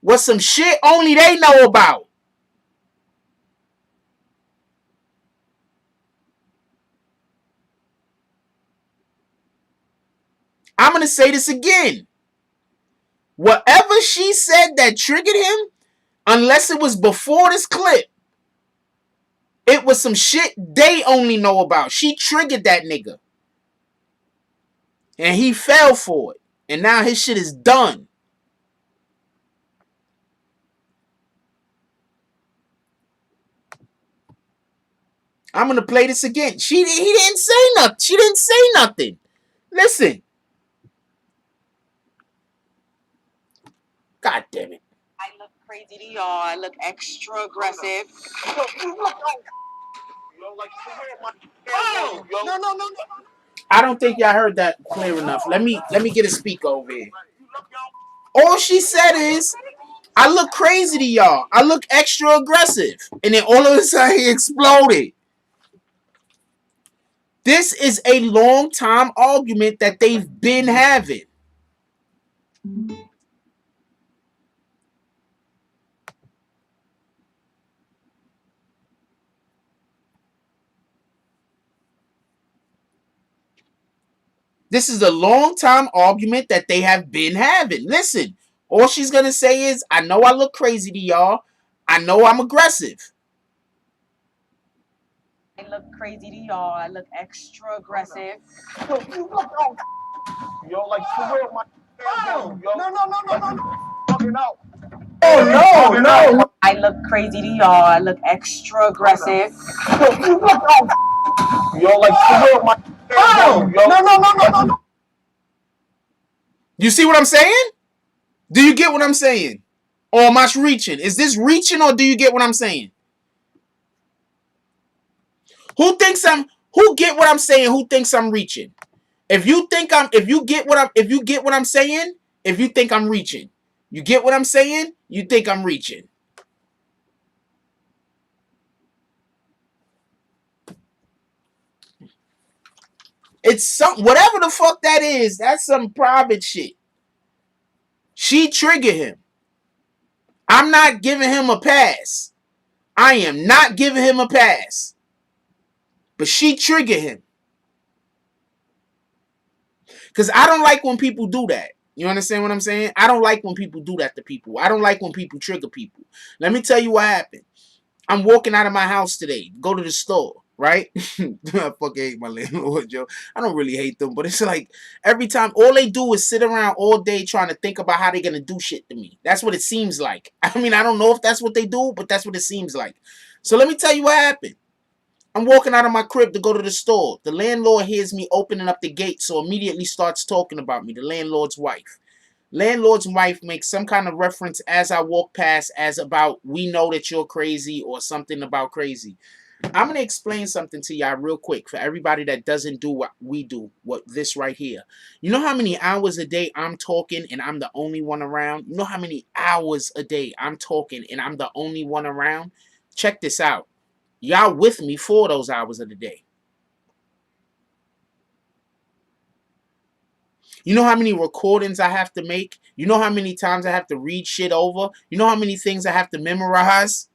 Speaker 11: was some shit only they know about. I'm going to say this again. Whatever she said that triggered him, unless it was before this clip, it was some shit they only know about. She triggered that nigga. And he fell for it. And now his shit is done. I'm going to play this again. He didn't say nothing. She didn't say nothing. Listen. God damn it.
Speaker 7: I look crazy to y'all. I look extra aggressive. No.
Speaker 11: I don't think y'all heard that clear enough. Let me get a speaker over here. All she said is, I look crazy to y'all. I look extra aggressive. And then all of a sudden he exploded. This is a long time argument that they've been having. This is a long time argument that they have been having. Listen, all she's gonna say is, I know I look crazy to y'all. I know I'm aggressive.
Speaker 7: I look crazy to y'all. I look extra aggressive.
Speaker 6: Yo, like for real, my yo. No. Fucking out.
Speaker 7: Oh no. I look crazy to y'all. I look extra aggressive.
Speaker 6: Yo, like for real, my yo. No.
Speaker 11: You see what I'm saying? Do you get what I'm saying? Or am I reaching? Is this reaching, or do you get what I'm saying? Who get what I'm saying? Who thinks I'm reaching? If you get what I'm saying, if you think I'm reaching, you get what I'm saying? You think I'm reaching. It's some whatever the fuck that is. That's some private shit. She triggered him. I'm not giving him a pass. I am not giving him a pass. But she triggered him. Because I don't like when people do that. You understand what I'm saying? I don't like when people do that to people. I don't like when people trigger people. Let me tell you what happened. I'm walking out of my house today, go to the store, right? I fucking hate my landlord, Joe. I don't really hate them, but it's like every time, all they do is sit around all day trying to think about how they're going to do shit to me. That's what it seems like. I mean, I don't know if that's what they do, but that's what it seems like. So let me tell you what happened. I'm walking out of my crib to go to the store. The landlord hears me opening up the gate, so immediately starts talking about me, the landlord's wife. Landlord's wife makes some kind of reference as I walk past as about, we know that you're crazy, or something about crazy. I'm going to explain something to y'all real quick for everybody that doesn't do what we do, what this right here. You know how many hours a day I'm talking and I'm the only one around? You know how many hours a day I'm talking and I'm the only one around? Check this out. Y'all with me for those hours of the day. You know how many recordings I have to make? You know how many times I have to read shit over? You know how many things I have to memorize?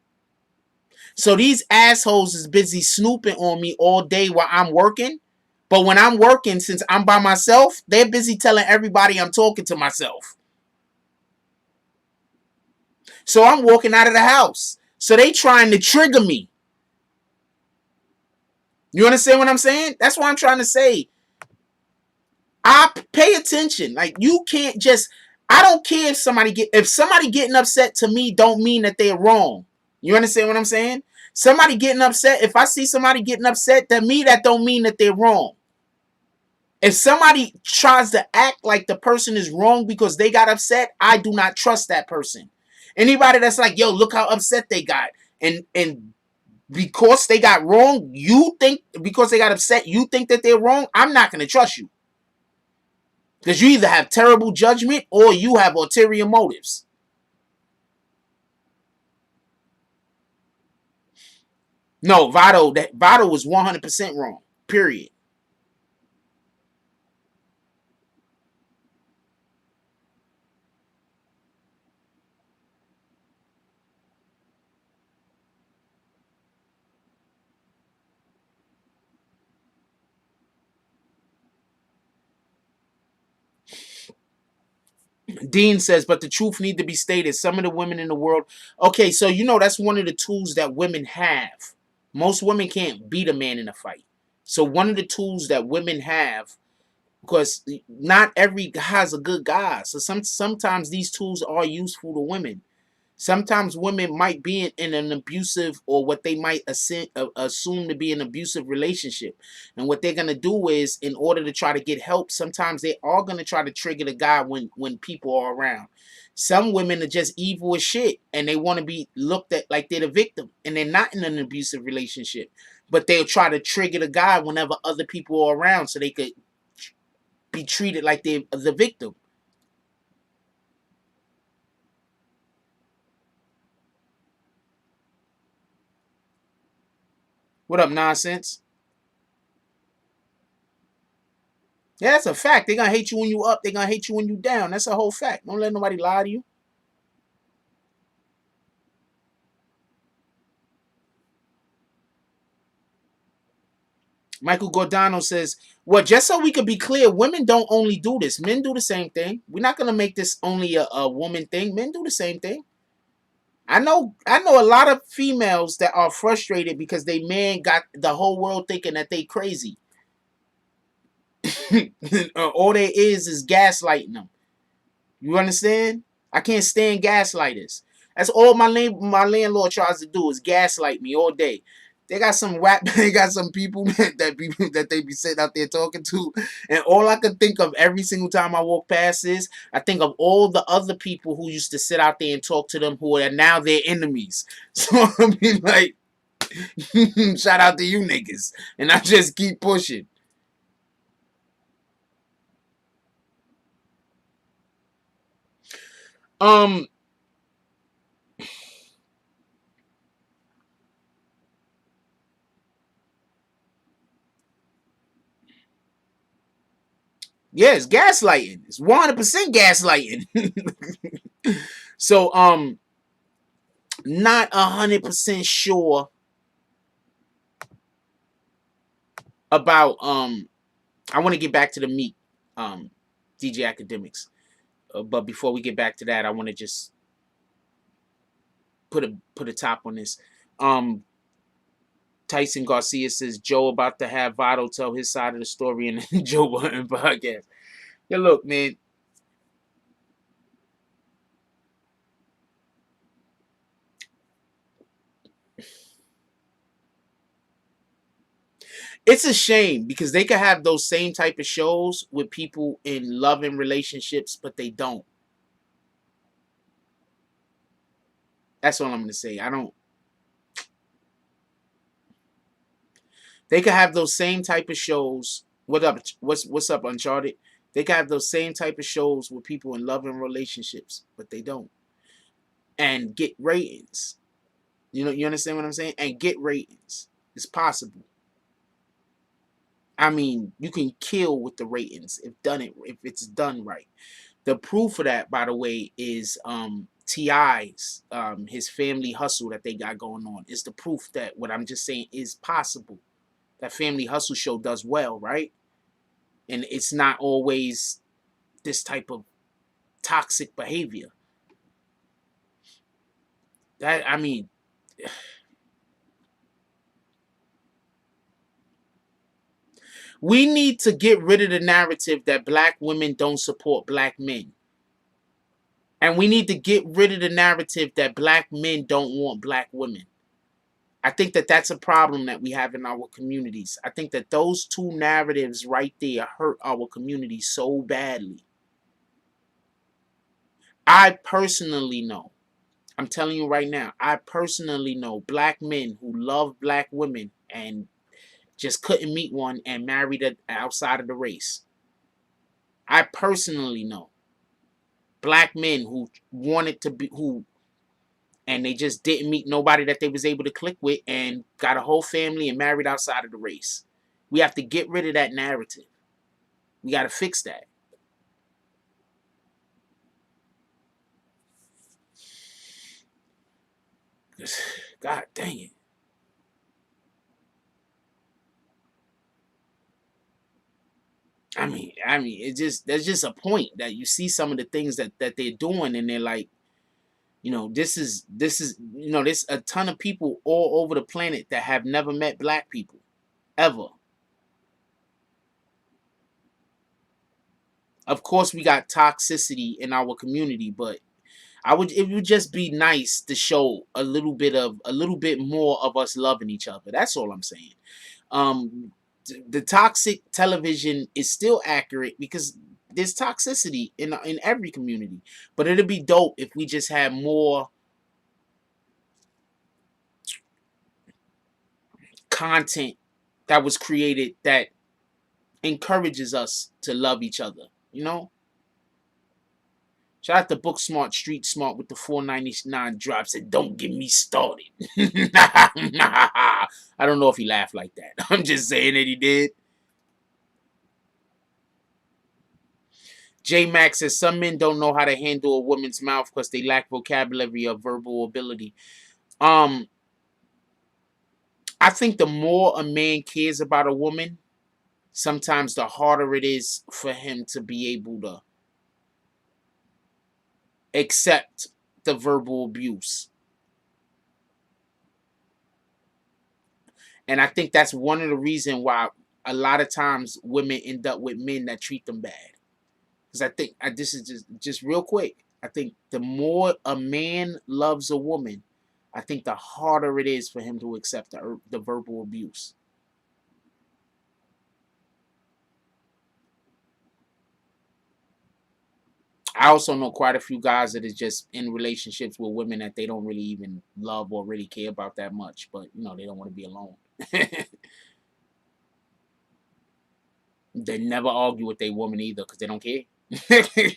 Speaker 11: So these assholes is busy snooping on me all day while I'm working. But when I'm working, since I'm by myself, they're busy telling everybody I'm talking to myself. So I'm walking out of the house. So they trying to trigger me. You understand what I'm saying? That's what I'm trying to say. I pay attention. Like, you can't just, I don't care if somebody getting upset to me don't mean that they're wrong. You understand what I'm saying? Somebody getting upset, if I see somebody getting upset, to me that don't mean that they're wrong. If somebody tries to act like the person is wrong because they got upset, I do not trust that person. Anybody that's like, yo, look how upset they got, and because they got wrong, you think because they got upset, you think that they're wrong, I'm not going to trust you. Because you either have terrible judgment or you have ulterior motives. No, Vado was 100% wrong. Period. Dean says, but the truth need to be stated. Some of the women in the world. Okay, so you know that's one of the tools that women have. Most women can't beat a man in a fight. So one of the tools that women have, because not every guy's a good guy. So sometimes these tools are useful to women. Sometimes women might be in an abusive, or what they might assume to be an abusive relationship. And what they're going to do is, in order to try to get help, sometimes they are going to try to trigger the guy when people are around. Some women are just evil as shit, and they want to be looked at like they're the victim, and they're not in an abusive relationship. But they'll try to trigger the guy whenever other people are around so they could be treated like they're the victim. What up, nonsense? Yeah, that's a fact. They're going to hate you when you up. They're going to hate you when you down. That's a whole fact. Don't let nobody lie to you. Michael Gordano says, well, just so we could be clear, women don't only do this. Men do the same thing. We're not going to make this only a woman thing. Men do the same thing. I know a lot of females that are frustrated because they man got the whole world thinking that they crazy. All there is gaslighting them. You understand? I can't stand gaslighters. That's all my landlord tries to do is gaslight me all day. They got some they got some people that they be sitting out there talking to, and all I can think of every single time I walk past is I think of all the other people who used to sit out there and talk to them who are now their enemies. So I mean, like, shout out to you niggas, and I just keep pushing. Yeah, it's gaslighting. It's 100% gaslighting. So, not 100% sure about, I want to get back to the Meek, DJ Akademiks. But before we get back to that, I want to just put a top on this. Tyson Garcia says, Joe about to have Votto tell his side of the story in the Joe Budden podcast. Yeah, look, man. It's a shame because they could have those same type of shows with people in loving relationships, but they don't. That's all I'm going to say. They could have those same type of shows. What up? What's up, Uncharted? They could have those same type of shows with people in loving relationships, but they don't. And get ratings. You know, you understand what I'm saying? And get ratings. It's possible. I mean, you can kill with the ratings if it's done right. The proof of that, by the way, is T.I.'s his family hustle that they got going on. Is the proof that what I'm just saying is possible. That family hustle show does well, right? And it's not always this type of toxic behavior. That, I mean, we need to get rid of the narrative that black women don't support black men. And we need to get rid of the narrative that black men don't want black women. I think that that's a problem that we have in our communities. I think that those two narratives right there hurt our community so badly. I personally know, I'm telling you right now, I personally know black men who love black women and just couldn't meet one and married her outside of the race. I personally know black men who wanted to be, and they just didn't meet nobody that they was able to click with and got a whole family and married outside of the race. We have to get rid of that narrative. We got to fix that. God dang it. I mean, there's just a point that you see some of the things that they're doing and they're like, you know, this is, you know, there's a ton of people all over the planet that have never met black people, ever. Of course, we got toxicity in our community, but it would just be nice to show a little bit more of us loving each other. That's all I'm saying. The toxic television is still accurate because there's toxicity in every community, but it'd be dope if we just had more content that was created that encourages us to love each other, you know? Shout out to Book Smart, Street Smart with the $4.99 drops, and don't get me started. I don't know if he laughed like that. I'm just saying that he did. J Max says some men don't know how to handle a woman's mouth because they lack vocabulary or verbal ability. I I think the more a man cares about a woman, sometimes the harder it is for him to be able to accept the verbal abuse. And I think that's one of the reasons why a lot of times women end up with men that treat them bad. Because I think this is just real quick. I think the more a man loves a woman, I think the harder it is for him to accept the verbal abuse. I also know quite a few guys that is just in relationships with women that they don't really even love or really care about that much, but you know, they don't want to be alone. They never argue with their woman either because they don't care.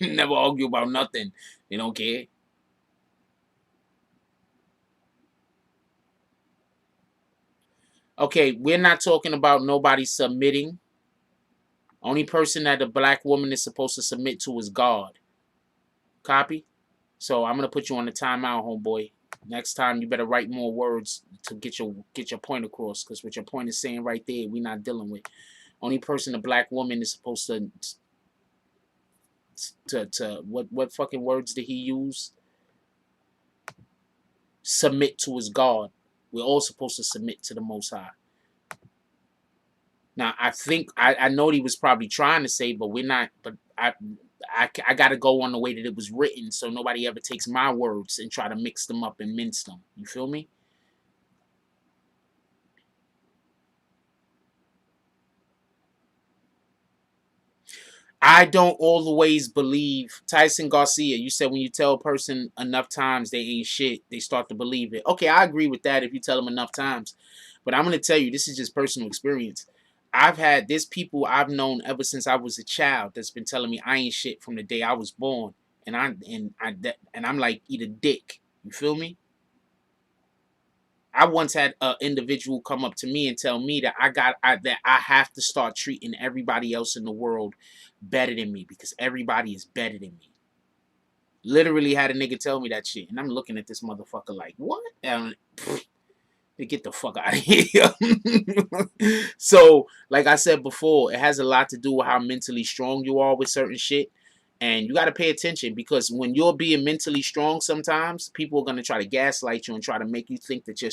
Speaker 11: Never argue about nothing. They don't care. Okay, we're not talking about nobody submitting. Only person that a black woman is supposed to submit to is God. Copy? So I'm gonna put you on the timeout, homeboy. Next time you better write more words to get your point across, because what your point is saying right there, we're not dealing with. Only person a black woman is supposed to what fucking words did he use? Submit to his God. We're all supposed to submit to the Most High. Now I think I know what he was probably trying to say, but we're not. But I got to go on the way that it was written, so nobody ever takes my words and try to mix them up and mince them. You feel me? I don't always believe. Tyson Garcia, you said when you tell a person enough times they ain't shit, they start to believe it. Okay, I agree with that if you tell them enough times. But I'm going to tell you, this is just personal experience. There's people I've known ever since I was a child that's been telling me I ain't shit from the day I was born. And I'm like, eat a dick. You feel me? I once had an individual come up to me and tell me that I have to start treating everybody else in the world better than me because everybody is better than me. Literally had a nigga tell me that shit, and I'm looking at this motherfucker like, what? Get the fuck out of here. So, like I said before, it has a lot to do with how mentally strong you are with certain shit. And you got to pay attention because when you're being mentally strong, sometimes people are going to try to gaslight you and try to make you think that your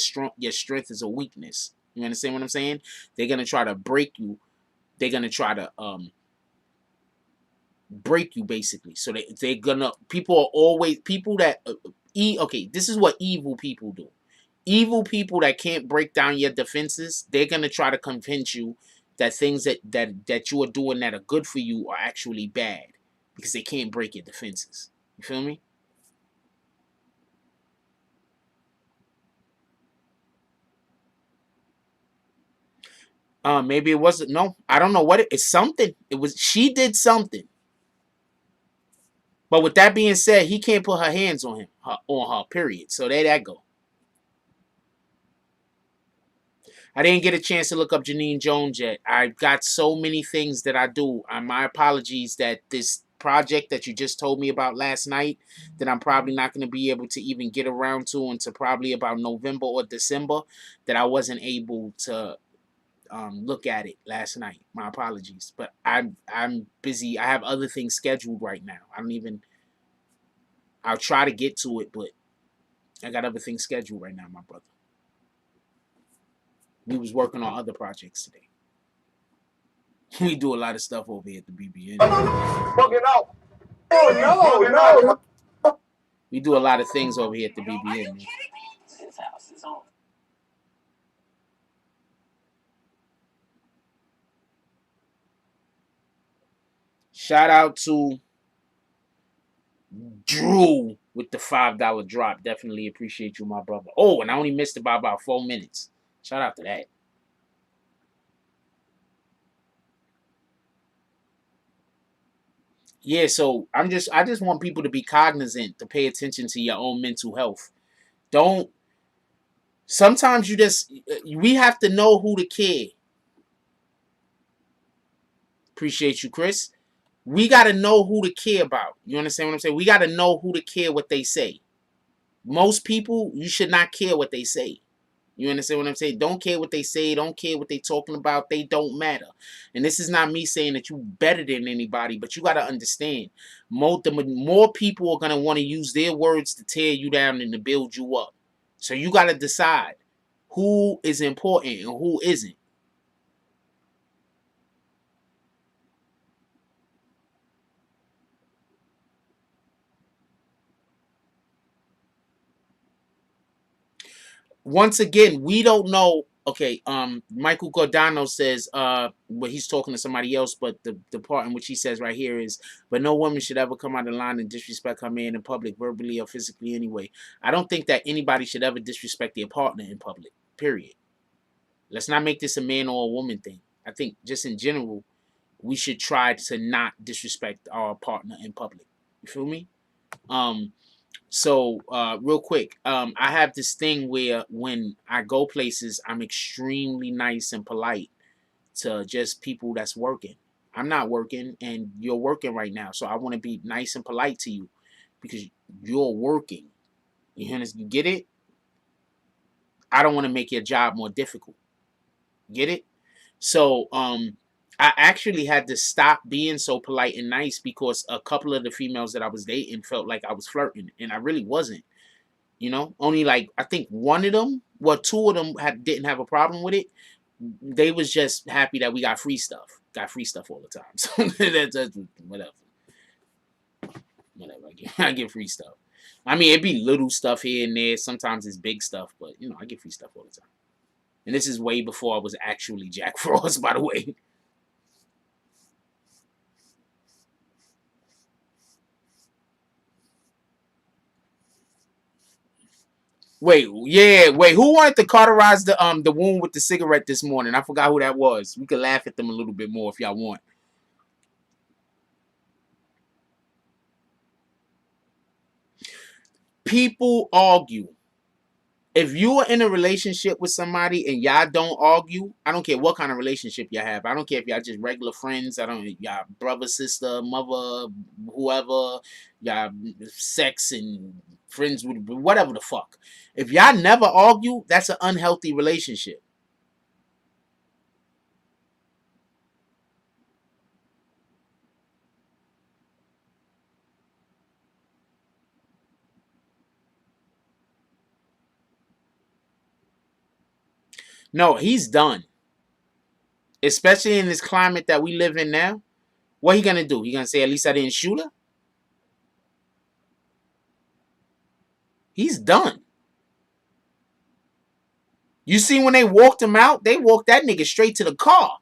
Speaker 11: strength is a weakness. You understand what I'm saying? They're going to try to break you. They're going to try to break you, basically. So they're going to, people are always, people that, okay, this is what evil people do. Evil people that can't break down your defenses, they're going to try to convince you that things that you are doing that are good for you are actually bad. Because they can't break your defenses. You feel me? Maybe it wasn't. No, I don't know what it's something. It was. She did something. But with that being said, he can't put her hands on him, on her. Period. So there that go. I didn't get a chance to look up Janine Jones yet. I've got so many things that I do. My apologies that this project that you just told me about last night that I'm probably not going to be able to even get around to until probably about November or December, that I wasn't able to look at it last night. My apologies. But I'm busy. I have other things scheduled right now. I'll try to get to it, but I got other things scheduled right now, my brother. We was working on other projects today. We do a lot of stuff over here at the BBN. Oh, no. We do a lot of things over here at the BBN, man. Shout out to Drew with the $5 drop. Definitely appreciate you, my brother. Oh, and I only missed it by about 4 minutes. Shout out to that. Yeah, so I just want people to be cognizant, to pay attention to your own mental health. Sometimes we have to know who to care. Appreciate you, Chris. We got to know who to care about. You understand what I'm saying? We got to know who to care what they say. Most people, you should not care what they say. You understand what I'm saying? Don't care what they say. Don't care what they talking about. They don't matter. And this is not me saying that you better than anybody, but you got to understand, more people are going to want to use their words to tear you down than to build you up. So you got to decide who is important and who isn't. Once again, we don't know. Okay, Michael Gordano says, well, he's talking to somebody else, but the part in which he says right here is, but no woman should ever come out of line and disrespect her man in public, verbally or physically anyway. I don't think that anybody should ever disrespect their partner in public, period. Let's not make this a man or a woman thing. I think just in general, we should try to not disrespect our partner in public. You feel me? So, real quick, I have this thing where when I go places, I'm extremely nice and polite to just people that's working. I'm not working, and you're working right now, so I want to be nice and polite to you because you're working. You understand? You get it? I don't want to make your job more difficult. Get it? So, I actually had to stop being so polite and nice because a couple of the females that I was dating felt like I was flirting, and I really wasn't. You know, only like I think one of them, well, two of them didn't have a problem with it. They was just happy that we got free stuff. Got free stuff all the time. So that's whatever. Whatever. I get free stuff. I mean, it'd be little stuff here and there. Sometimes it's big stuff, but you know, I get free stuff all the time. And this is way before I was actually Jack Frost, by the way. Wait, yeah, wait. Who wanted to cauterize the wound with the cigarette this morning? I forgot who that was. We could laugh at them a little bit more if y'all want. People argue. If you are in a relationship with somebody and y'all don't argue, I don't care what kind of relationship y'all have. I don't care if y'all just regular friends. I don't y'all brother, sister, mother, whoever, y'all sex and friends with whatever the fuck. If y'all never argue, that's an unhealthy relationship. No, he's done. Especially in this climate that we live in now. What he gonna do? He gonna say, at least I didn't shoot her? He's done. You see when they walked him out, they walked that nigga straight to the car.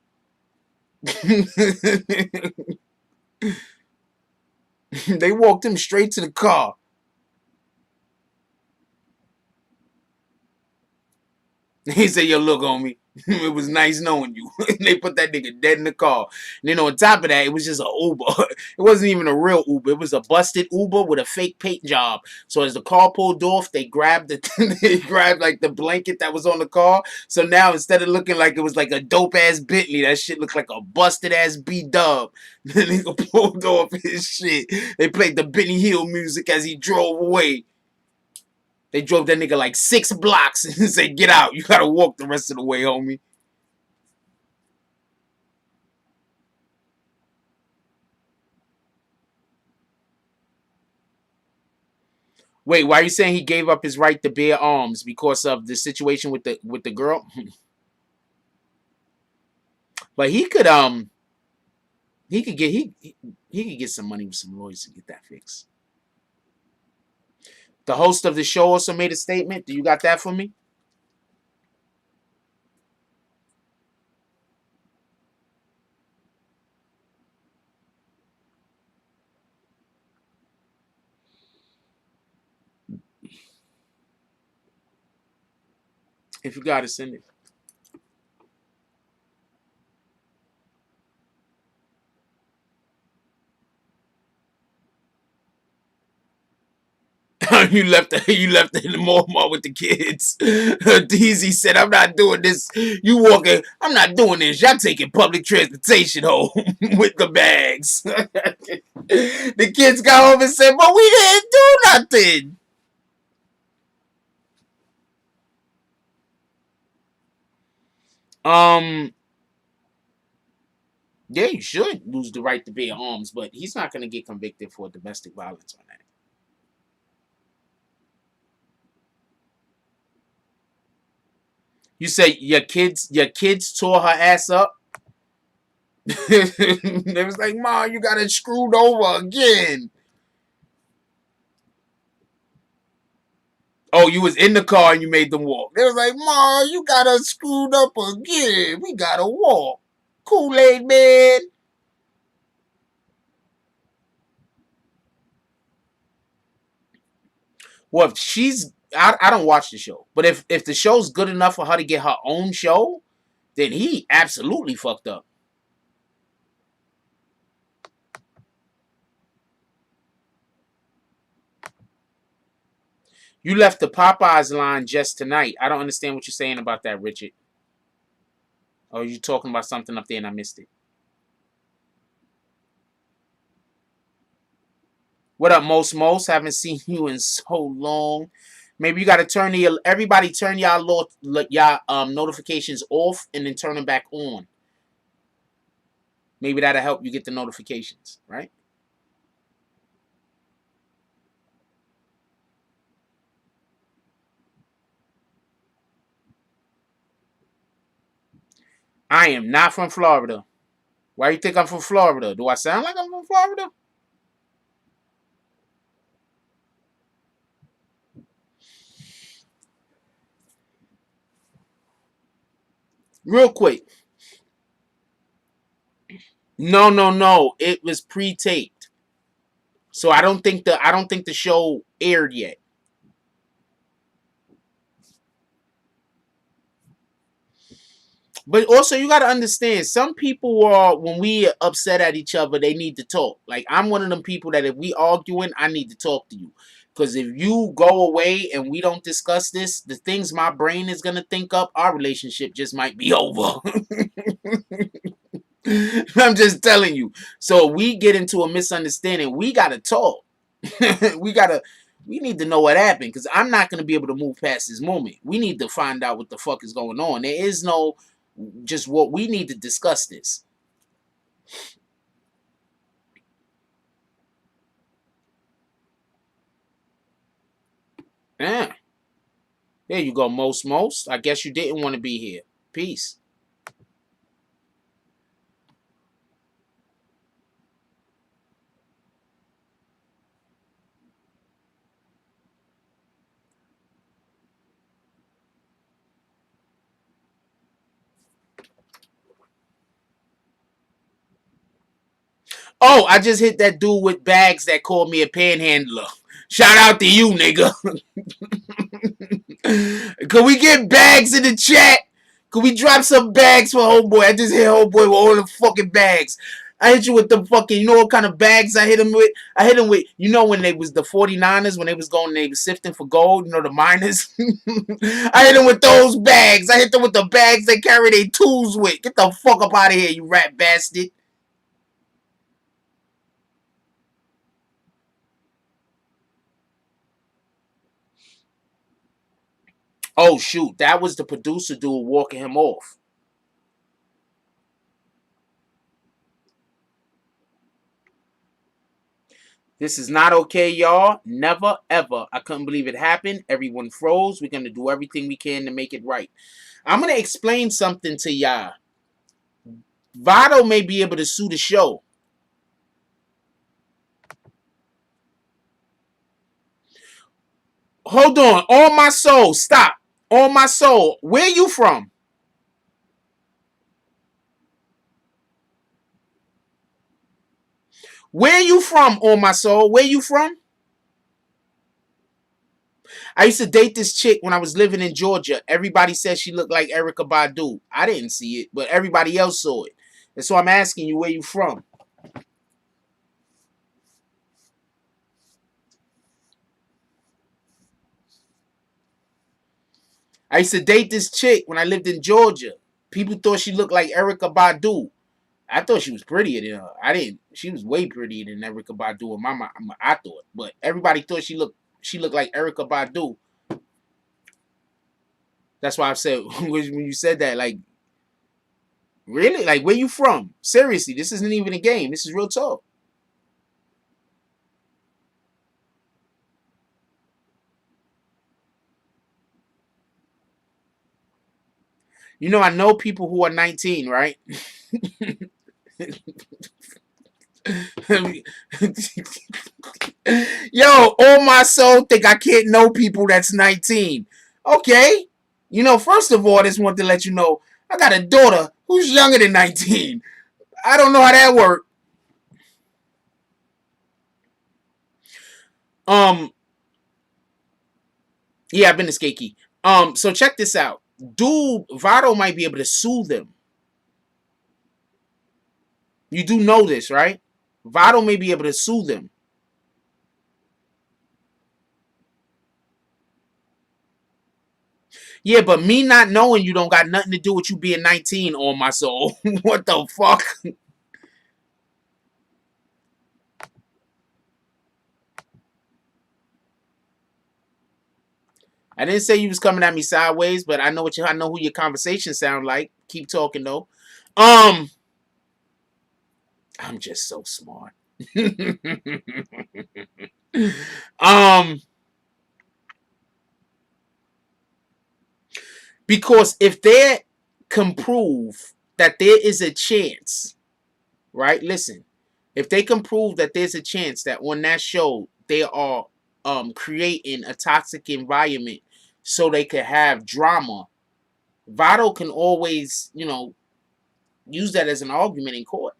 Speaker 11: They walked him straight to the car. He said, yo, look, homie, it was nice knowing you. They put that nigga dead in the car. And then on top of that, it was just an Uber. It wasn't even a real Uber. It was a busted Uber with a fake paint job. So as the car pulled off, they grabbed like the blanket that was on the car. So now instead of looking like it was like a dope ass Bentley, that shit looked like a busted ass B-dub. The nigga pulled off his shit. They played the Benny Hill music as he drove away. They drove that nigga like 6 blocks and said, get out. You gotta walk the rest of the way, homie. Wait, why are you saying he gave up his right to bear arms because of the situation with the girl? But he could get some money with some lawyers to get that fixed. The host of the show also made a statement. Do you got that for me? If you got it, send it. you left it in the mall with the kids. DZ said, I'm not doing this. You walking, I'm not doing this. Y'all taking public transportation home with the bags. The kids got home and said, but we didn't do nothing. Yeah, you should lose the right to bear arms, but he's not going to get convicted for domestic violence on that. You say your kids tore her ass up. It was like, Ma, you got it screwed over again. Oh, you was in the car and you made them walk. They was like, Ma, you got us screwed up again. We gotta walk. Kool-Aid man. Well, if she's I don't watch the show, but if the show's good enough for her to get her own show, then he absolutely fucked up. You left the Popeyes line just tonight. I don't understand what you're saying about that, Richard. Or are you talking about something up there and I missed it? What up, Most? Haven't seen you in so long. Maybe you got to turn everybody turn y'all notifications off and then turn them back on. Maybe that'll help you get the notifications, right? I am not from Florida. Why do you think I'm from Florida? Do I sound like I'm from Florida? Real quick. No. It was pre-taped. So I don't think the show aired yet. But also, you got to understand, some people are, when we upset at each other, they need to talk. Like, I'm one of them people that if we arguing, I need to talk to you. Because if you go away and we don't discuss this, the things my brain is going to think up, our relationship just might be over. I'm just telling you. So we get into a misunderstanding. We got to talk. We need to know what happened, because I'm not going to be able to move past this moment. We need to find out what the fuck is going on. There is no just what we need to discuss this. Yeah. There you go, Most. I guess you didn't want to be here. Peace. Oh, I just hit that dude with bags that called me a panhandler. Shout out to you, nigga. Could we get bags in the chat? Could we drop some bags for homeboy? I just hit homeboy with all the fucking bags. I hit you with the fucking, you know what kind of bags I hit him with? I hit him with, you know, when they was the 49ers, when they was sifting for gold, you know, the miners. I hit him with those bags. I hit them with the bags they carry their tools with. Get the fuck up out of here, you rat bastard. Oh, shoot. That was the producer dude walking him off. This is not okay, y'all. Never, ever. I couldn't believe it happened. Everyone froze. We're going to do everything we can to make it right. I'm going to explain something to y'all. Vado may be able to sue the show. Hold on. On my soul. Stop. On my soul. Where you from? Where you from, on my soul? Where you from? I used to date this chick when I was living in Georgia. Everybody said she looked like Erykah Badu. I didn't see it, but everybody else saw it. And so I'm asking you, where you from? I used to date this chick when I lived in Georgia. People thought she looked like Erykah Badu. I thought she was prettier than her. I didn't. She was way prettier than Erykah Badu in my mind. I thought, but everybody thought she looked like Erykah Badu. That's why I said when you said that, like, Really? Like, where you from? Seriously, this isn't even a game. This is real talk. You know, I know people who are 19, right? Yo, all my soul think I can't know people that's 19. Okay. You know, first of all, I just want to let you know, I got a daughter who's younger than 19. I don't know how that works. Yeah, I've been to Skakey. So check this out. Dude, Vado might be able to sue them. You do know this, right? Vado may be able to sue them. Yeah, but me not knowing you don't got nothing to do with you being 19 on my soul. What the fuck? I didn't say you was coming at me sideways, but I know I know who your conversation sound like. Keep talking though. I'm just so smart. Because if they can prove that there is a chance, right? Listen, if they can prove that there's a chance that on that show they are creating a toxic environment so they could have drama, Vado can always, you know, use that as an argument in court.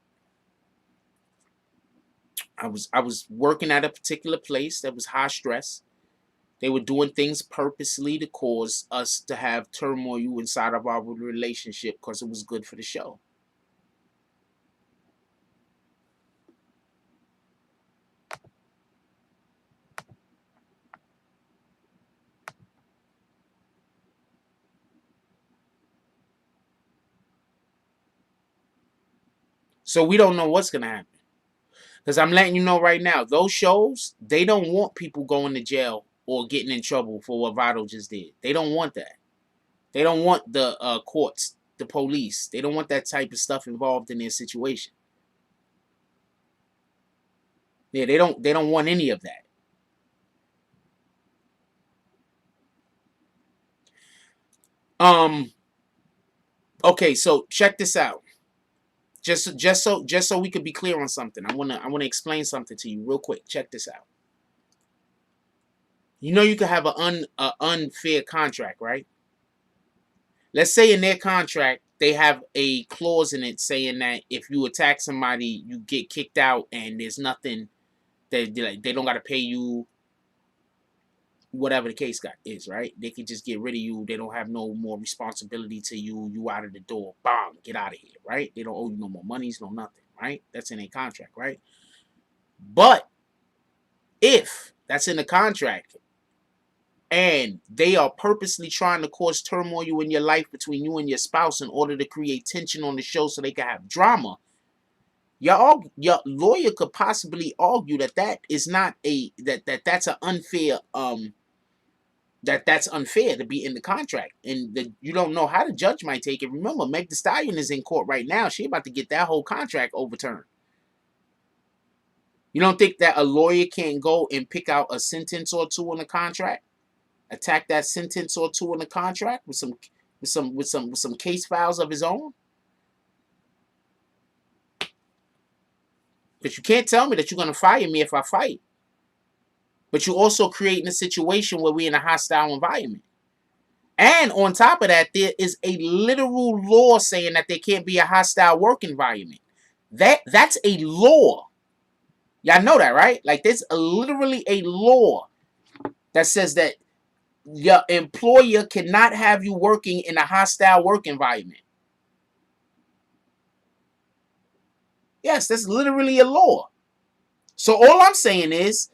Speaker 11: I was working at a particular place that was high stress. They were doing things purposely to cause us to have turmoil inside of our relationship because it was good for the show. So we don't know what's going to happen. Because I'm letting you know right now, those shows, they don't want people going to jail or getting in trouble for what Vado just did. They don't want that. They don't want the courts, the police. They don't want that type of stuff involved in their situation. Yeah, they don't want any of that. Okay, so check this out. Just so we could be clear on something. I wanna explain something to you real quick. Check this out. You know you could have an unfair contract, right? Let's say in their contract they have a clause in it saying that if you attack somebody, you get kicked out, and there's nothing that they don't got to pay you. Whatever the case is, right? They can just get rid of you. They don't have no more responsibility to you. You out of the door. Bam, get out of here, right? They don't owe you no more monies, no nothing, right? That's in a contract, right? But if that's in the contract and they are purposely trying to cause turmoil in your life between you and your spouse in order to create tension on the show so they can have drama, your lawyer could possibly argue that is not that's an unfair that's unfair to be in the contract, and that you don't know how the judge might take it. Remember, Meg Thee Stallion is in court right now. She about to get that whole contract overturned. You don't think that a lawyer can't go and pick out a sentence or two in the contract, attack that sentence or two in the contract with some case files of his own? But you can't tell me that you're gonna fire me if I fight. But you're also creating a situation where we're in a hostile environment. And on top of that, there is a literal law saying that there can't be a hostile work environment. That's a law. Y'all know that, right? Like, there's literally a law that says that your employer cannot have you working in a hostile work environment. Yes, that's literally a law. So all I'm saying is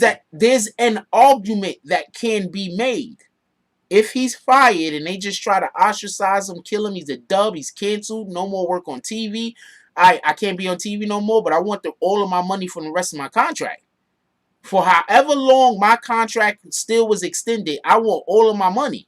Speaker 11: that there's an argument that can be made. If he's fired and they just try to ostracize him, kill him, he's a dub, he's canceled, no more work on TV. I can't be on TV no more, but I want all of my money from the rest of my contract. For however long my contract still was extended, I want all of my money.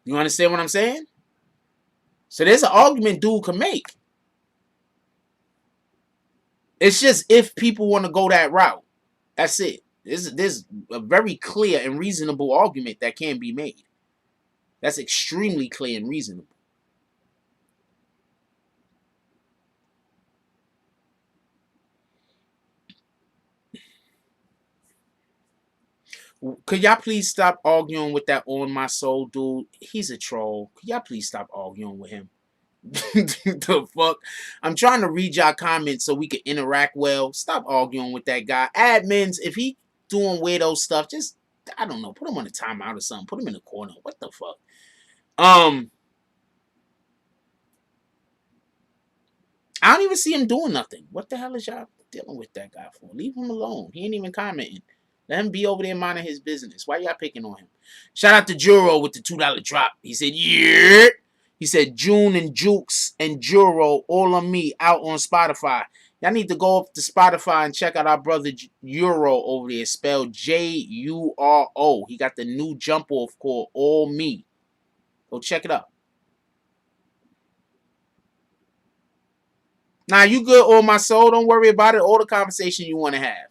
Speaker 11: You understand what I'm saying? So there's an argument dude can make. It's just if people want to go that route. That's it. There's a very clear and reasonable argument that can be made. That's extremely clear and reasonable. Could y'all please stop arguing with that On My Soul dude? He's a troll. Could y'all please stop arguing with him? The fuck? I'm trying to read y'all comments so we can interact well. Stop arguing with that guy. Admins, if he doing weirdo stuff, just, I don't know, put him on a timeout or something. Put him in the corner. What the fuck? I don't even see him doing nothing. What the hell is y'all dealing with that guy for? Leave him alone. He ain't even commenting. Let him be over there minding his business. Why y'all picking on him? Shout out to Juro with the $2 drop. He said, yeah. He said, June and Jukes and Juro all on me out on Spotify. Y'all need to go up to Spotify and check out our brother Euro over there. Spelled Juro. He got the new jump off called All Me. Go check it out. Now, you good, On My Soul. Don't worry about it. All the conversation you want to have.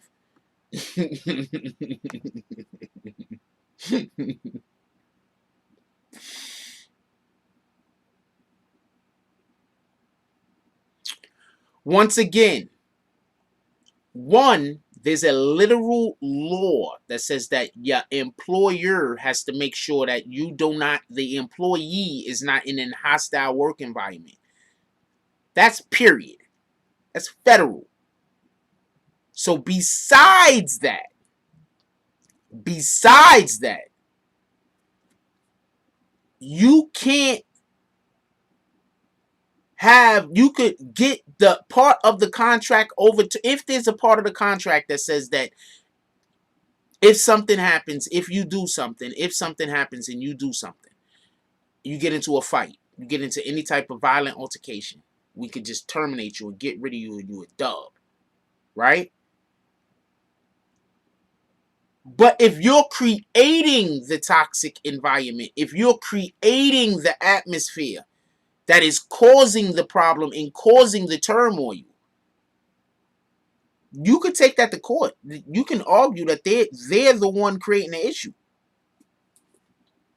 Speaker 11: Once again, there's a literal law that says that your employer has to make sure that the employee is not in a hostile work environment. That's period. That's federal. So besides that, you could get the part of the contract over to, if there's a part of the contract that says that if something happens, if something happens and you do something, you get into a fight, you get into any type of violent altercation, we could just terminate you and get rid of you and you a dub, right? But if you're creating the toxic environment, if you're creating the atmosphere that is causing the problem and causing the turmoil, you could take that to court. You can argue that they're the one creating the issue.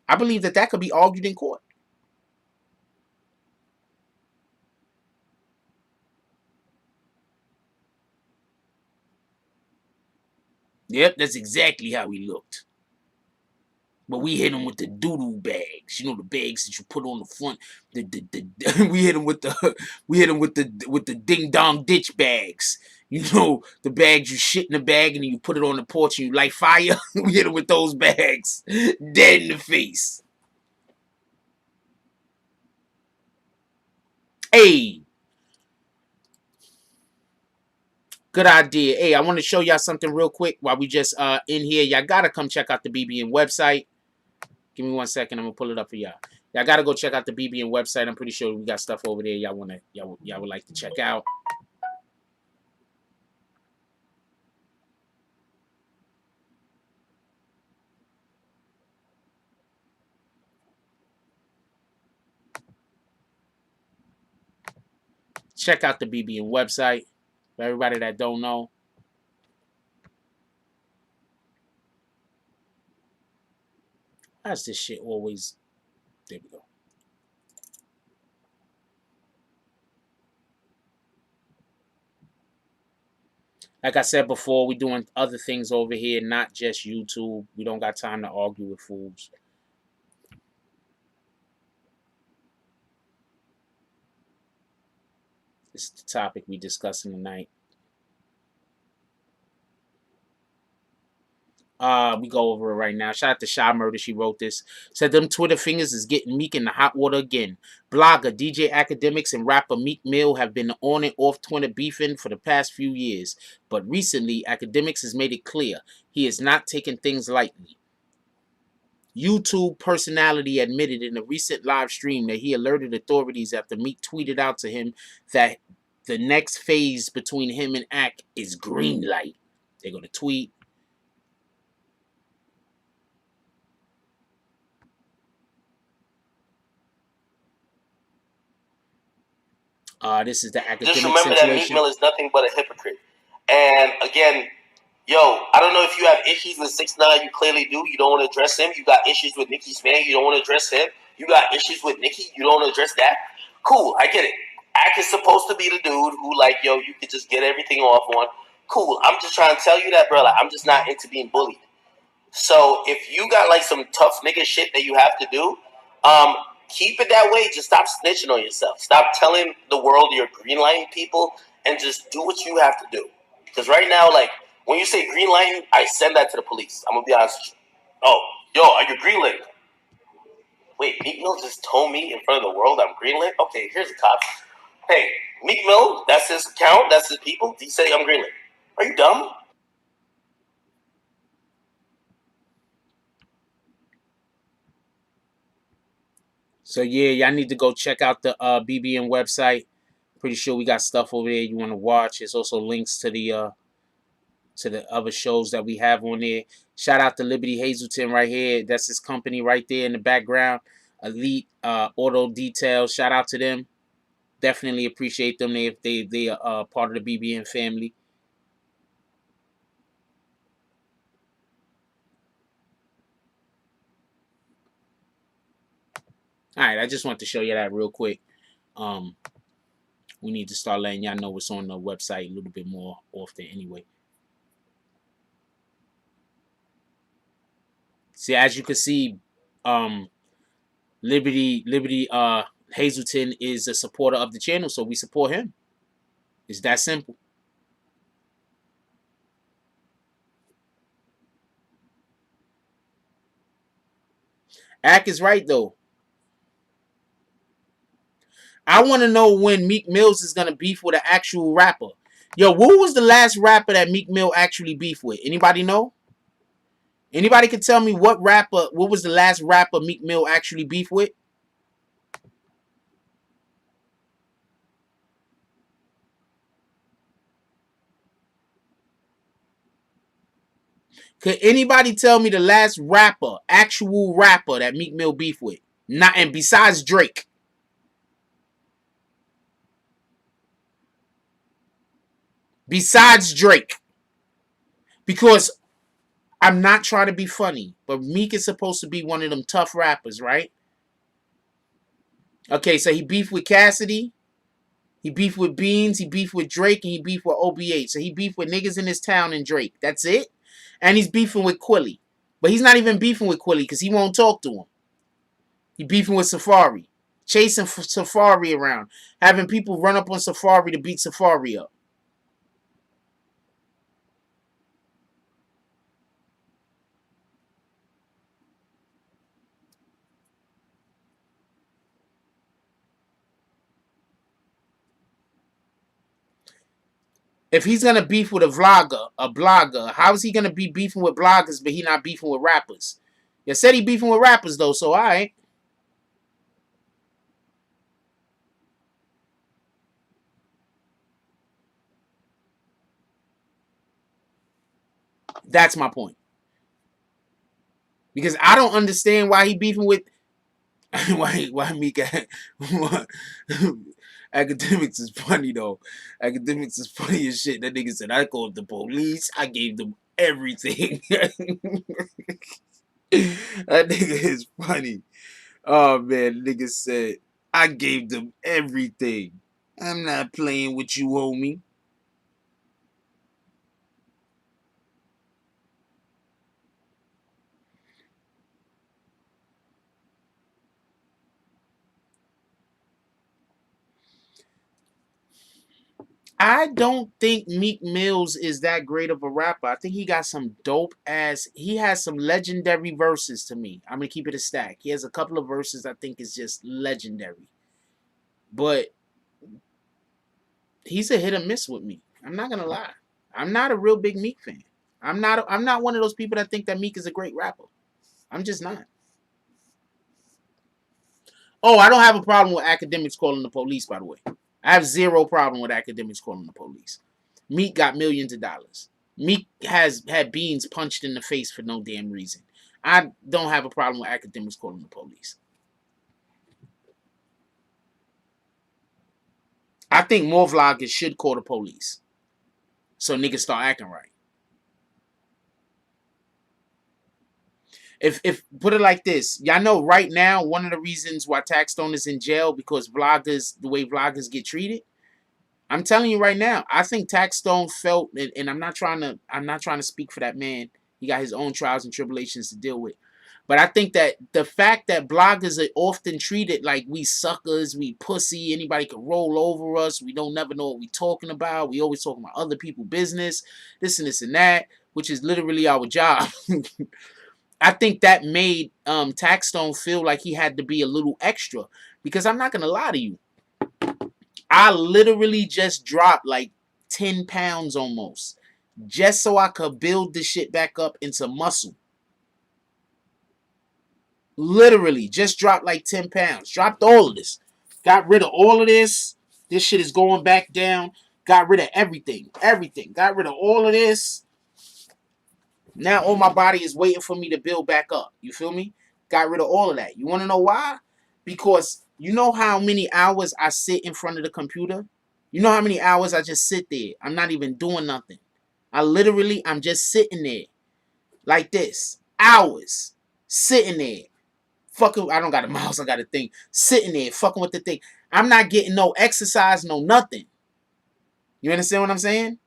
Speaker 11: I believe that could be argued in court. Yep, that's exactly how he looked. But we hit him with the doo-doo bags. You know, the bags that you put on the front. We hit him with the ding-dong ditch bags. You know, the bags you shit in the bag and then you put it on the porch and you light fire. We hit him with those bags. Dead in the face. Hey. Good idea. Hey, I want to show y'all something real quick while we just in here. Y'all gotta come check out the BBN website. Give me 1 second. I'm gonna pull it up for y'all. Y'all gotta go check out the BBN website. I'm pretty sure we got stuff over there y'all would like to check out. Check out the BBN website. For everybody that don't know. How's this shit always? There we go. Like I said before, we're doing other things over here, not just YouTube. We don't got time to argue with fools. This is the topic we discussing tonight. We go over it right now. Shout out to Shy Murder. She wrote this. Said them Twitter fingers is getting Meek in the hot water again. Blogger, DJ Akademiks, and rapper Meek Mill have been on and off Twitter beefing for the past few years. But recently, Akademiks has made it clear he is not taking things lightly. YouTube personality admitted in a recent live stream that he alerted authorities after Meek tweeted out to him that the next phase between him and Ak is green light. They're going to tweet. This is the
Speaker 12: Just
Speaker 11: academic
Speaker 12: remember that Meek
Speaker 11: situation.
Speaker 12: Mill is nothing but a hypocrite. And again, yo, I don't know if you have issues with 6ix9ine. You clearly do. You don't want to address him. You got issues with Nicki's fan. You don't want to address him. You got issues with Nicki. You don't want to address that. Cool, I get it. Ack is supposed to be the dude who, like, yo, you could just get everything off on. Cool. I'm just trying to tell you that, bro. Like, I'm just not into being bullied. So if you got like some tough nigga shit that you have to do, keep it that way. Just stop snitching on yourself. Stop telling the world you're greenlighting people, and just do what you have to do. Because right now, like, when you say greenlighting, I send that to the police. I'm gonna be honest with you. Oh, yo, are you greenlit? Wait, Meek Mill just told me in front of the world I'm greenlit? Okay, here's the cops. Hey, Meek Mill, that's his account, that's his people. He say I'm greenlit. Are you dumb?
Speaker 11: So yeah, y'all need to go check out the BBN website. Pretty sure we got stuff over there you want to watch. There's also links to the other shows that we have on there. Shout out to Liberty Hazelton right here. That's his company right there in the background. Elite Auto Details. Shout out to them. Definitely appreciate them. They are part of the BBN family. All right, I just want to show you that real quick. We need to start letting y'all know what's on the website a little bit more often anyway. See, as you can see, Liberty Hazelton is a supporter of the channel, so we support him. It's that simple. Ack is right though. I want to know when Meek Mills is gonna beef with an actual rapper. Yo, who was the last rapper that Meek Mill actually beefed with? Anybody know? Anybody can tell me what was the last rapper Meek Mill actually beefed with? Could anybody tell me the last actual rapper that Meek Mill beefed with? Not, and besides Drake. Besides Drake. Because I'm not trying to be funny, but Meek is supposed to be one of them tough rappers, right? Okay, so he beefed with Cassidy, he beefed with Beans, he beefed with Drake, and he beefed with OBH. So he beefed with niggas in his town and Drake. That's it? And he's beefing with Quilly. But he's not even beefing with Quilly because he won't talk to him. He beefing with Safari. Chasing Safari around. Having people run up on Safari to beat Safari up. If he's gonna beef with a blogger, how is he gonna be beefing with bloggers but he not beefing with rappers? You said he beefing with rappers though, so alright. That's my point. Because I don't understand why he beefing with why Meek Akademiks is funny though. Akademiks is funny as shit. That nigga said I called the police. I gave them everything. That nigga is funny. Oh man, nigga said I gave them everything. I'm not playing with you, homie. I don't think Meek Mills is that great of a rapper. I think he got some dope ass. He has some legendary verses to me. I'm gonna keep it a stack. He has a couple of verses I think is just legendary. But he's a hit or miss with me. I'm not gonna lie. I'm not a real big Meek fan. I'm not one of those people that think that Meek is a great rapper. I'm just not. Oh, I don't have a problem with Akademiks calling the police, by the way. I have zero problem with Akademiks calling the police. Meek got millions of dollars. Meek has had Beans punched in the face for no damn reason. I don't have a problem with Akademiks calling the police. I think more vloggers should call the police so niggas start acting right. If put it like this, y'all know right now one of the reasons why Taxstone is in jail because vloggers, the way vloggers get treated. I'm telling you right now, I think Taxstone felt, and I'm not trying to speak for that man. He got his own trials and tribulations to deal with. But I think that the fact that bloggers are often treated like we suckers, we pussy, anybody can roll over us, we don't never know what we talking about, we always talking about other people's business, this and that, which is literally our job. I think that made Taxstone feel like he had to be a little extra. Because I'm not going to lie to you. I literally just dropped like 10 pounds almost. Just so I could build this shit back up into muscle. Literally, just dropped like 10 pounds. Dropped all of this. Got rid of all of this. This shit is going back down. Got rid of everything. Everything. Got rid of all of this. Now all my body is waiting for me to build back up. You feel me? Got rid of all of that. You want to know why? Because you know how many hours I sit in front of the computer? You know how many hours I just sit there? I'm not even doing nothing. I'm just sitting there. Like this. Hours. Sitting there. Fucking, I don't got a mouse, I got a thing. Sitting there, fucking with the thing. I'm not getting no exercise, no nothing. You understand what I'm saying?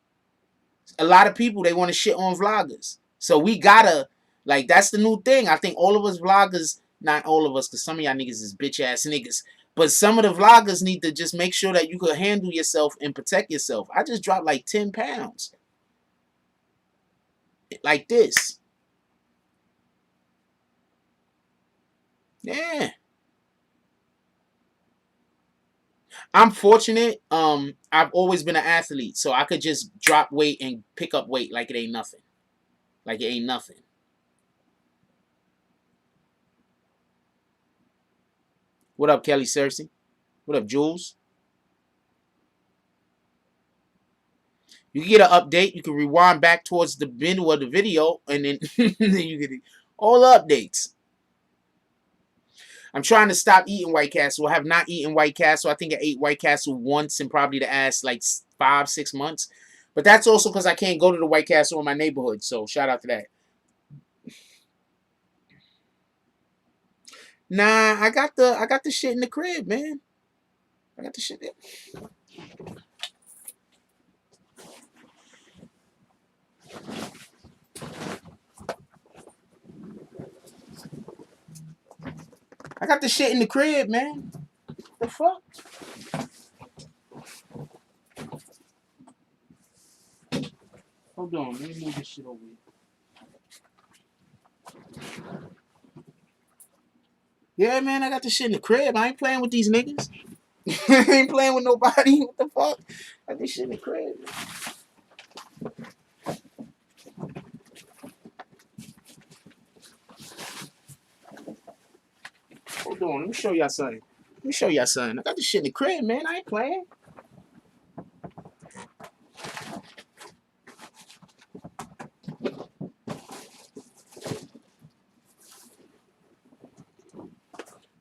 Speaker 11: A lot of people, they want to shit on vloggers. So we gotta, like, that's the new thing. I think all of us vloggers, not all of us, because some of y'all niggas is bitch ass niggas, but some of the vloggers need to just make sure that you can handle yourself and protect yourself. I just dropped like 10 pounds. Like this. Yeah. I'm fortunate. I've always been an athlete, so I could just drop weight and pick up weight like it ain't nothing. Like it ain't nothing. What up, Kelly Cersei? What up, Jules? You can get an update. You can rewind back towards the middle of the video, and then you get all the updates. I'm trying to stop eating White Castle. I have not eaten White Castle. I think I ate White Castle once in probably the last like 5-6 months. But that's also because I can't go to the White Castle in my neighborhood. So shout out to that. Nah, I got the shit in the crib, man. I got the shit there. I got the shit in the crib, man. The fuck? Hold on, let me move this shit over here. Yeah, man, I got the shit in the crib. I ain't playing with these niggas. I ain't playing with nobody. What the fuck? I got this shit in the crib. Hold on, let me show y'all something. I got this shit in the crib, man. I ain't playing.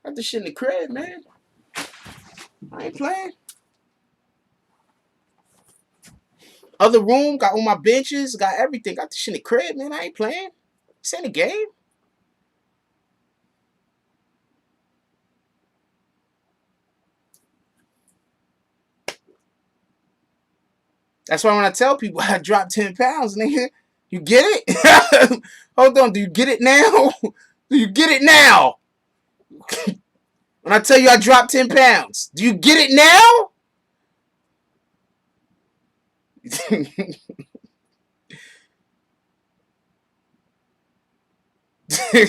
Speaker 11: Got this shit in the crib, man. I ain't playing. Other room, got all my benches, got everything. Got this shit in the crib, man. I ain't playing. This ain't a game. That's why when I tell people I dropped 10 pounds, nigga, you get it? Hold on, do you get it now? Do you get it now? When I tell you I dropped 10 pounds, do you get it now?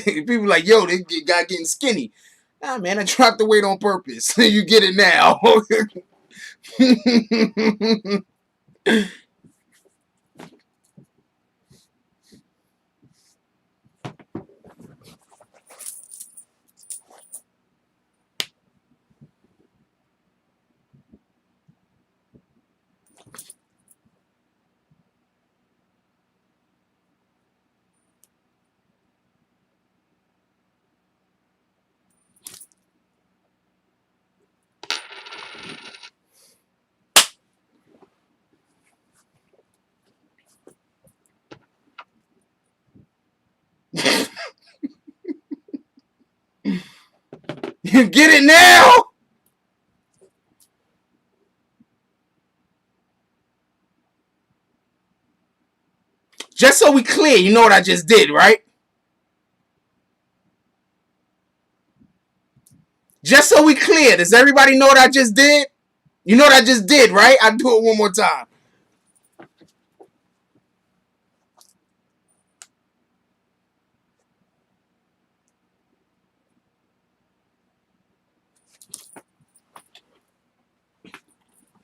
Speaker 11: People like, yo, this guy getting skinny. Nah, man, I dropped the weight on purpose. You get it now. Get it now? Just so we clear, you know what I just did, right? Just so we clear, does everybody know what I just did? You know what I just did, right? I'll do it one more time.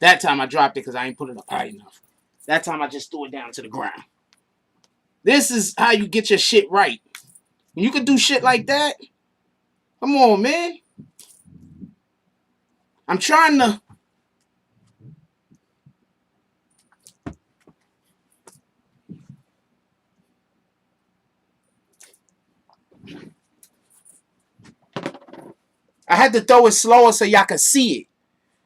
Speaker 11: That time I dropped it because I ain't put it up high enough. That time I just threw it down to the ground. This is how you get your shit right. When you can do shit like that, come on, man. I'm trying to... I had to throw it slower so y'all could see it.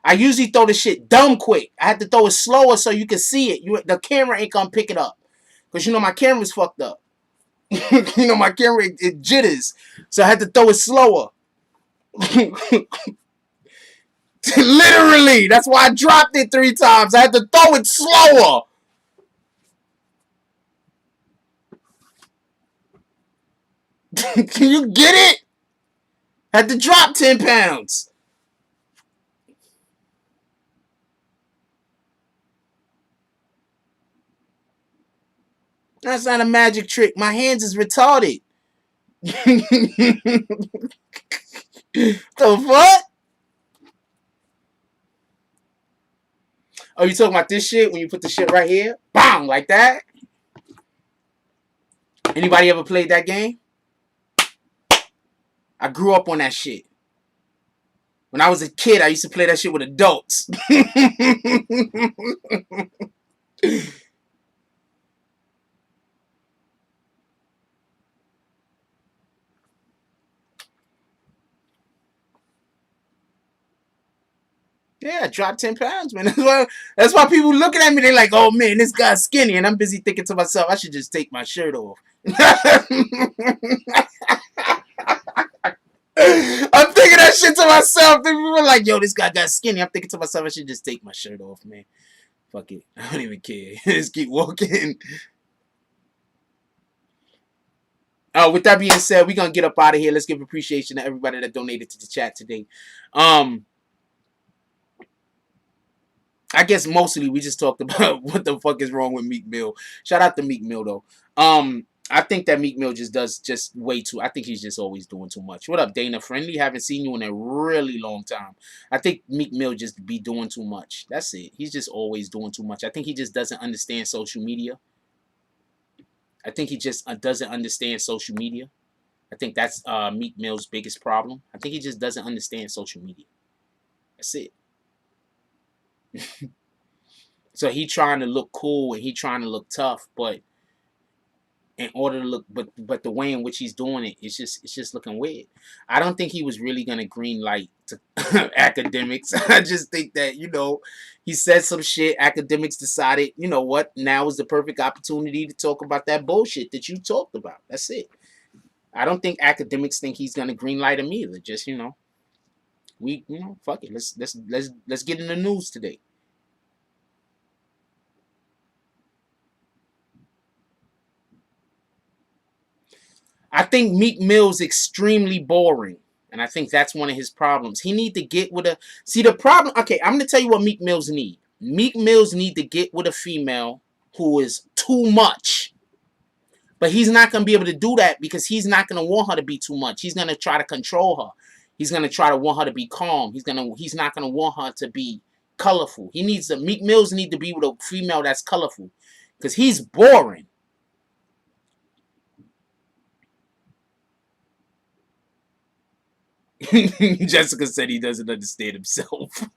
Speaker 11: I usually throw the shit dumb quick. I had to throw it slower so you can see it. The camera ain't gonna pick it up. Because you know my camera's fucked up. You know my camera, it jitters. So I had to throw it slower. Literally. That's why I dropped it 3 times. I had to throw it slower. Can you get it? Had to drop 10 pounds. That's not a magic trick. My hands is retarded. The fuck? Oh, you talking about this shit when you put the shit right here? Bang! Like that? Anybody ever played that game? I grew up on that shit. When I was a kid, I used to play that shit with adults. Yeah, I dropped 10 pounds, man. That's why people looking at me, they're like, oh man, this guy's skinny. And I'm busy thinking to myself, I should just take my shirt off. I'm thinking that shit to myself. People are like, yo, this guy got skinny. I'm thinking to myself, I should just take my shirt off, man. Fuck it. I don't even care. Just keep walking. With that being said, we're going to get up out of here. Let's give appreciation to everybody that donated to the chat today. I guess mostly we just talked about what the fuck is wrong with Meek Mill. Shout out to Meek Mill, though. I think that Meek Mill does way too. I think he's just always doing too much. What up, Dana Friendly? Haven't seen you in a really long time. I think Meek Mill just be doing too much. That's it. He's just always doing too much. I think he just doesn't understand social media. I think he just doesn't understand social media. I think that's Meek Mill's biggest problem. I think he just doesn't understand social media. That's it. So he trying to look cool and he trying to look tough, but in order to look, but the way in which he's doing it, it's just looking weird. I don't think he was really gonna green light to Akademiks. I just think that, you know, he said some shit. Akademiks decided, you know what, now is the perfect opportunity to talk about that bullshit that you talked about. That's it. I don't think Akademiks think he's gonna green light him either. Just, you know, fuck it. Let's get in the news today. I think Meek Mill's extremely boring. And I think that's one of his problems. He need to get with a... See, the problem... Okay, I'm going to tell you what Meek Mills need. Meek Mills need to get with a female who is too much. But he's not going to be able to do that because he's not going to want her to be too much. He's going to try to control her. He's going to try to want her to be calm. He's not going to want her to be colorful. Meek Mills need to be with a female that's colorful. Because he's boring. Jessica said he doesn't understand himself.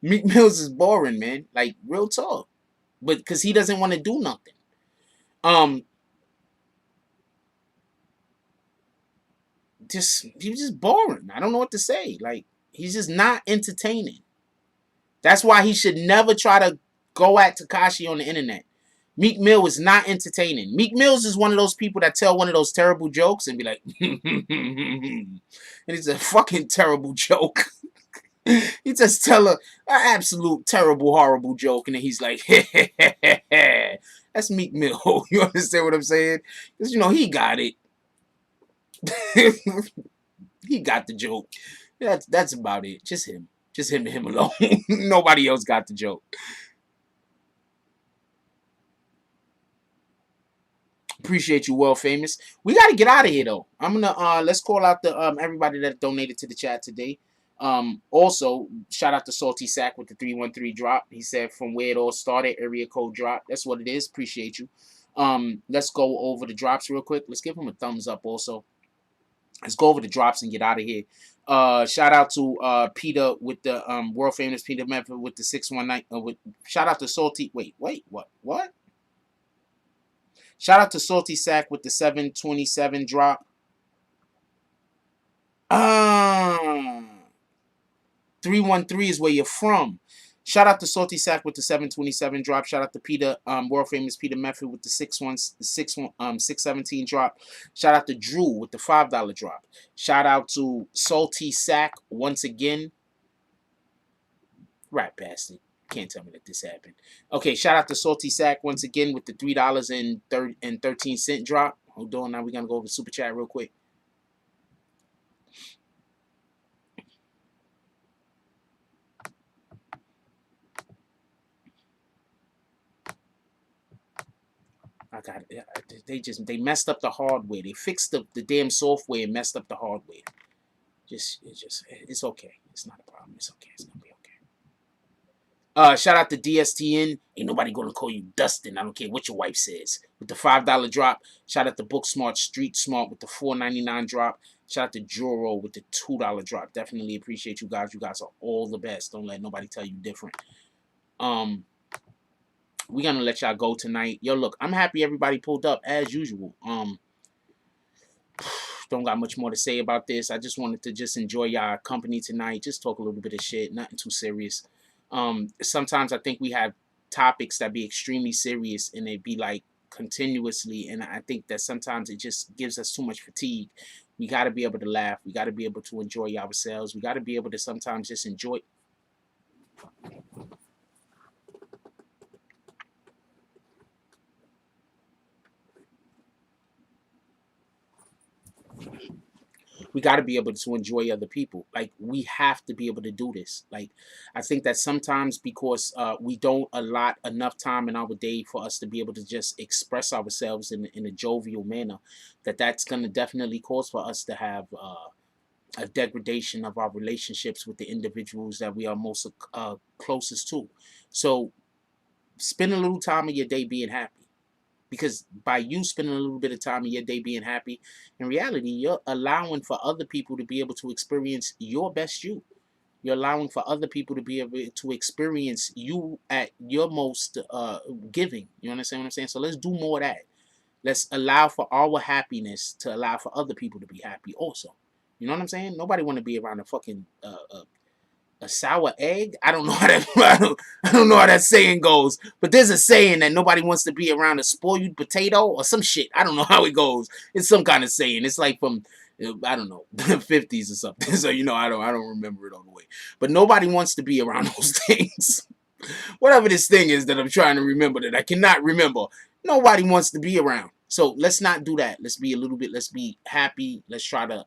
Speaker 11: Meek Mills is boring, man. Like, real talk. But because he doesn't want to do nothing. He's just boring. I don't know what to say. Like, he's just not entertaining. That's why he should never try to go at Tekashi on the internet. Meek Mill is not entertaining. Meek Mills is one of those people that tell one of those terrible jokes and be like, and it's a fucking terrible joke. He just tell an absolute terrible, horrible joke, and then he's like, that's Meek Mill. You understand what I'm saying? Because, you know, he got it. He got the joke. That's about it. Just him. Just him and him alone. Nobody else got the joke. Appreciate you, World Famous. We got to get out of here, though. I'm going to, let's call out the everybody that donated to the chat today. Also, shout out to Salty Sack with the 313 drop. He said from where it all started, area code drop. That's what it is. Appreciate you. Let's go over the drops real quick. Let's give him a thumbs up also. Let's go over the drops and get out of here. Shout out to Peter with the world famous Peter Method with the 619. Shout out to Salty. Wait, what? Shout out to Salty Sack with the 727 drop. 313 is where you're from. Shout out to Salty Sack with the 727 drop. Shout out to Peter, world famous Peter Method with the 617 drop. Shout out to Drew with the $5 drop. Shout out to Salty Sack once again. Rat bastard. Can't tell me that this happened. Okay, shout out to Salty Sack once again with the $3.13 drop. Hold on, now we're gonna go over the super chat real quick. I got it. They messed up the hardware. They fixed the damn software and messed up the hardware. It's okay. It's not a problem. It's okay. It's gonna be okay. Shout out to DSTN. Ain't nobody gonna call you Dustin. I don't care what your wife says. With the $5 drop. Shout out to Book Smart Street Smart with the $4.99 drop. Shout out to Joro with the $2 drop. Definitely appreciate you guys. You guys are all the best. Don't let nobody tell you different. We're gonna let y'all go tonight. Yo, look, I'm happy everybody pulled up as usual. Don't got much more to say about this. I just wanted to just enjoy y'all company tonight. Just talk a little bit of shit. Nothing too serious. Sometimes I think we have topics that be extremely serious and they be like continuously, and I think that sometimes it just gives us too much fatigue. We got to be able to laugh. We got to be able to enjoy ourselves. We got to be able to sometimes just enjoy. We got to be able to enjoy other people. Like, we have to be able to do this. Like, I think that sometimes because we don't allot enough time in our day for us to be able to just express ourselves in a jovial manner, that's going to definitely cause for us to have a degradation of our relationships with the individuals that we are most closest to. So spend a little time of your day being happy. Because by you spending a little bit of time in your day being happy, in reality, you're allowing for other people to be able to experience your best you. You're allowing for other people to be able to experience you at your most giving. You understand what I'm saying? So let's do more of that. Let's allow for our happiness to allow for other people to be happy also. You know what I'm saying? Nobody want to be around a fucking a sour egg. I don't know how that I don't know how that saying goes, but there's a saying that nobody wants to be around a spoiled potato or some shit. I don't know how it goes. It's some kind of saying. It's like from I don't know, the 50s or something. So you know, I don't remember it all the way. But nobody wants to be around those things. Whatever this thing is that I'm trying to remember that I cannot remember. Nobody wants to be around. So let's not do that. Let's be let's be happy. Let's try to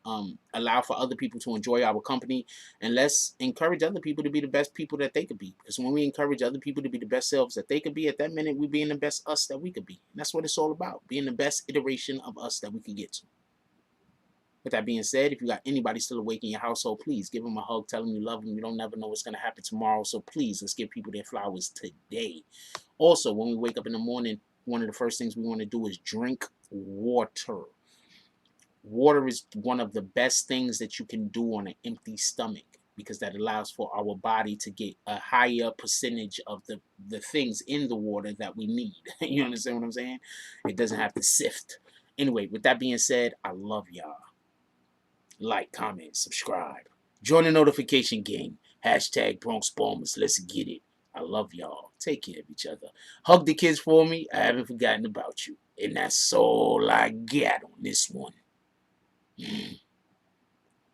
Speaker 11: allow for other people to enjoy our company. And let's encourage other people to be the best people that they could be. Because when we encourage other people to be the best selves that they could be, at that minute, we're being the best us that we could be. And that's what it's all about. Being the best iteration of us that we could get to. With that being said, if you got anybody still awake in your household, please give them a hug. Tell them you love them. You don't never know what's going to happen tomorrow. So please, let's give people their flowers today. Also, when we wake up in the morning, one of the first things we want to do is drink water. Water is one of the best things that you can do on an empty stomach, because that allows for our body to get a higher percentage of the things in the water that we need. You understand what I'm saying? It doesn't have to sift. Anyway, with that being said, I love y'all. Like, comment, subscribe. Join the notification gang. # Bronx Bombers. Let's get it. I love y'all. Take care of each other. Hug the kids for me. I haven't forgotten about you. And that's all I got on this one.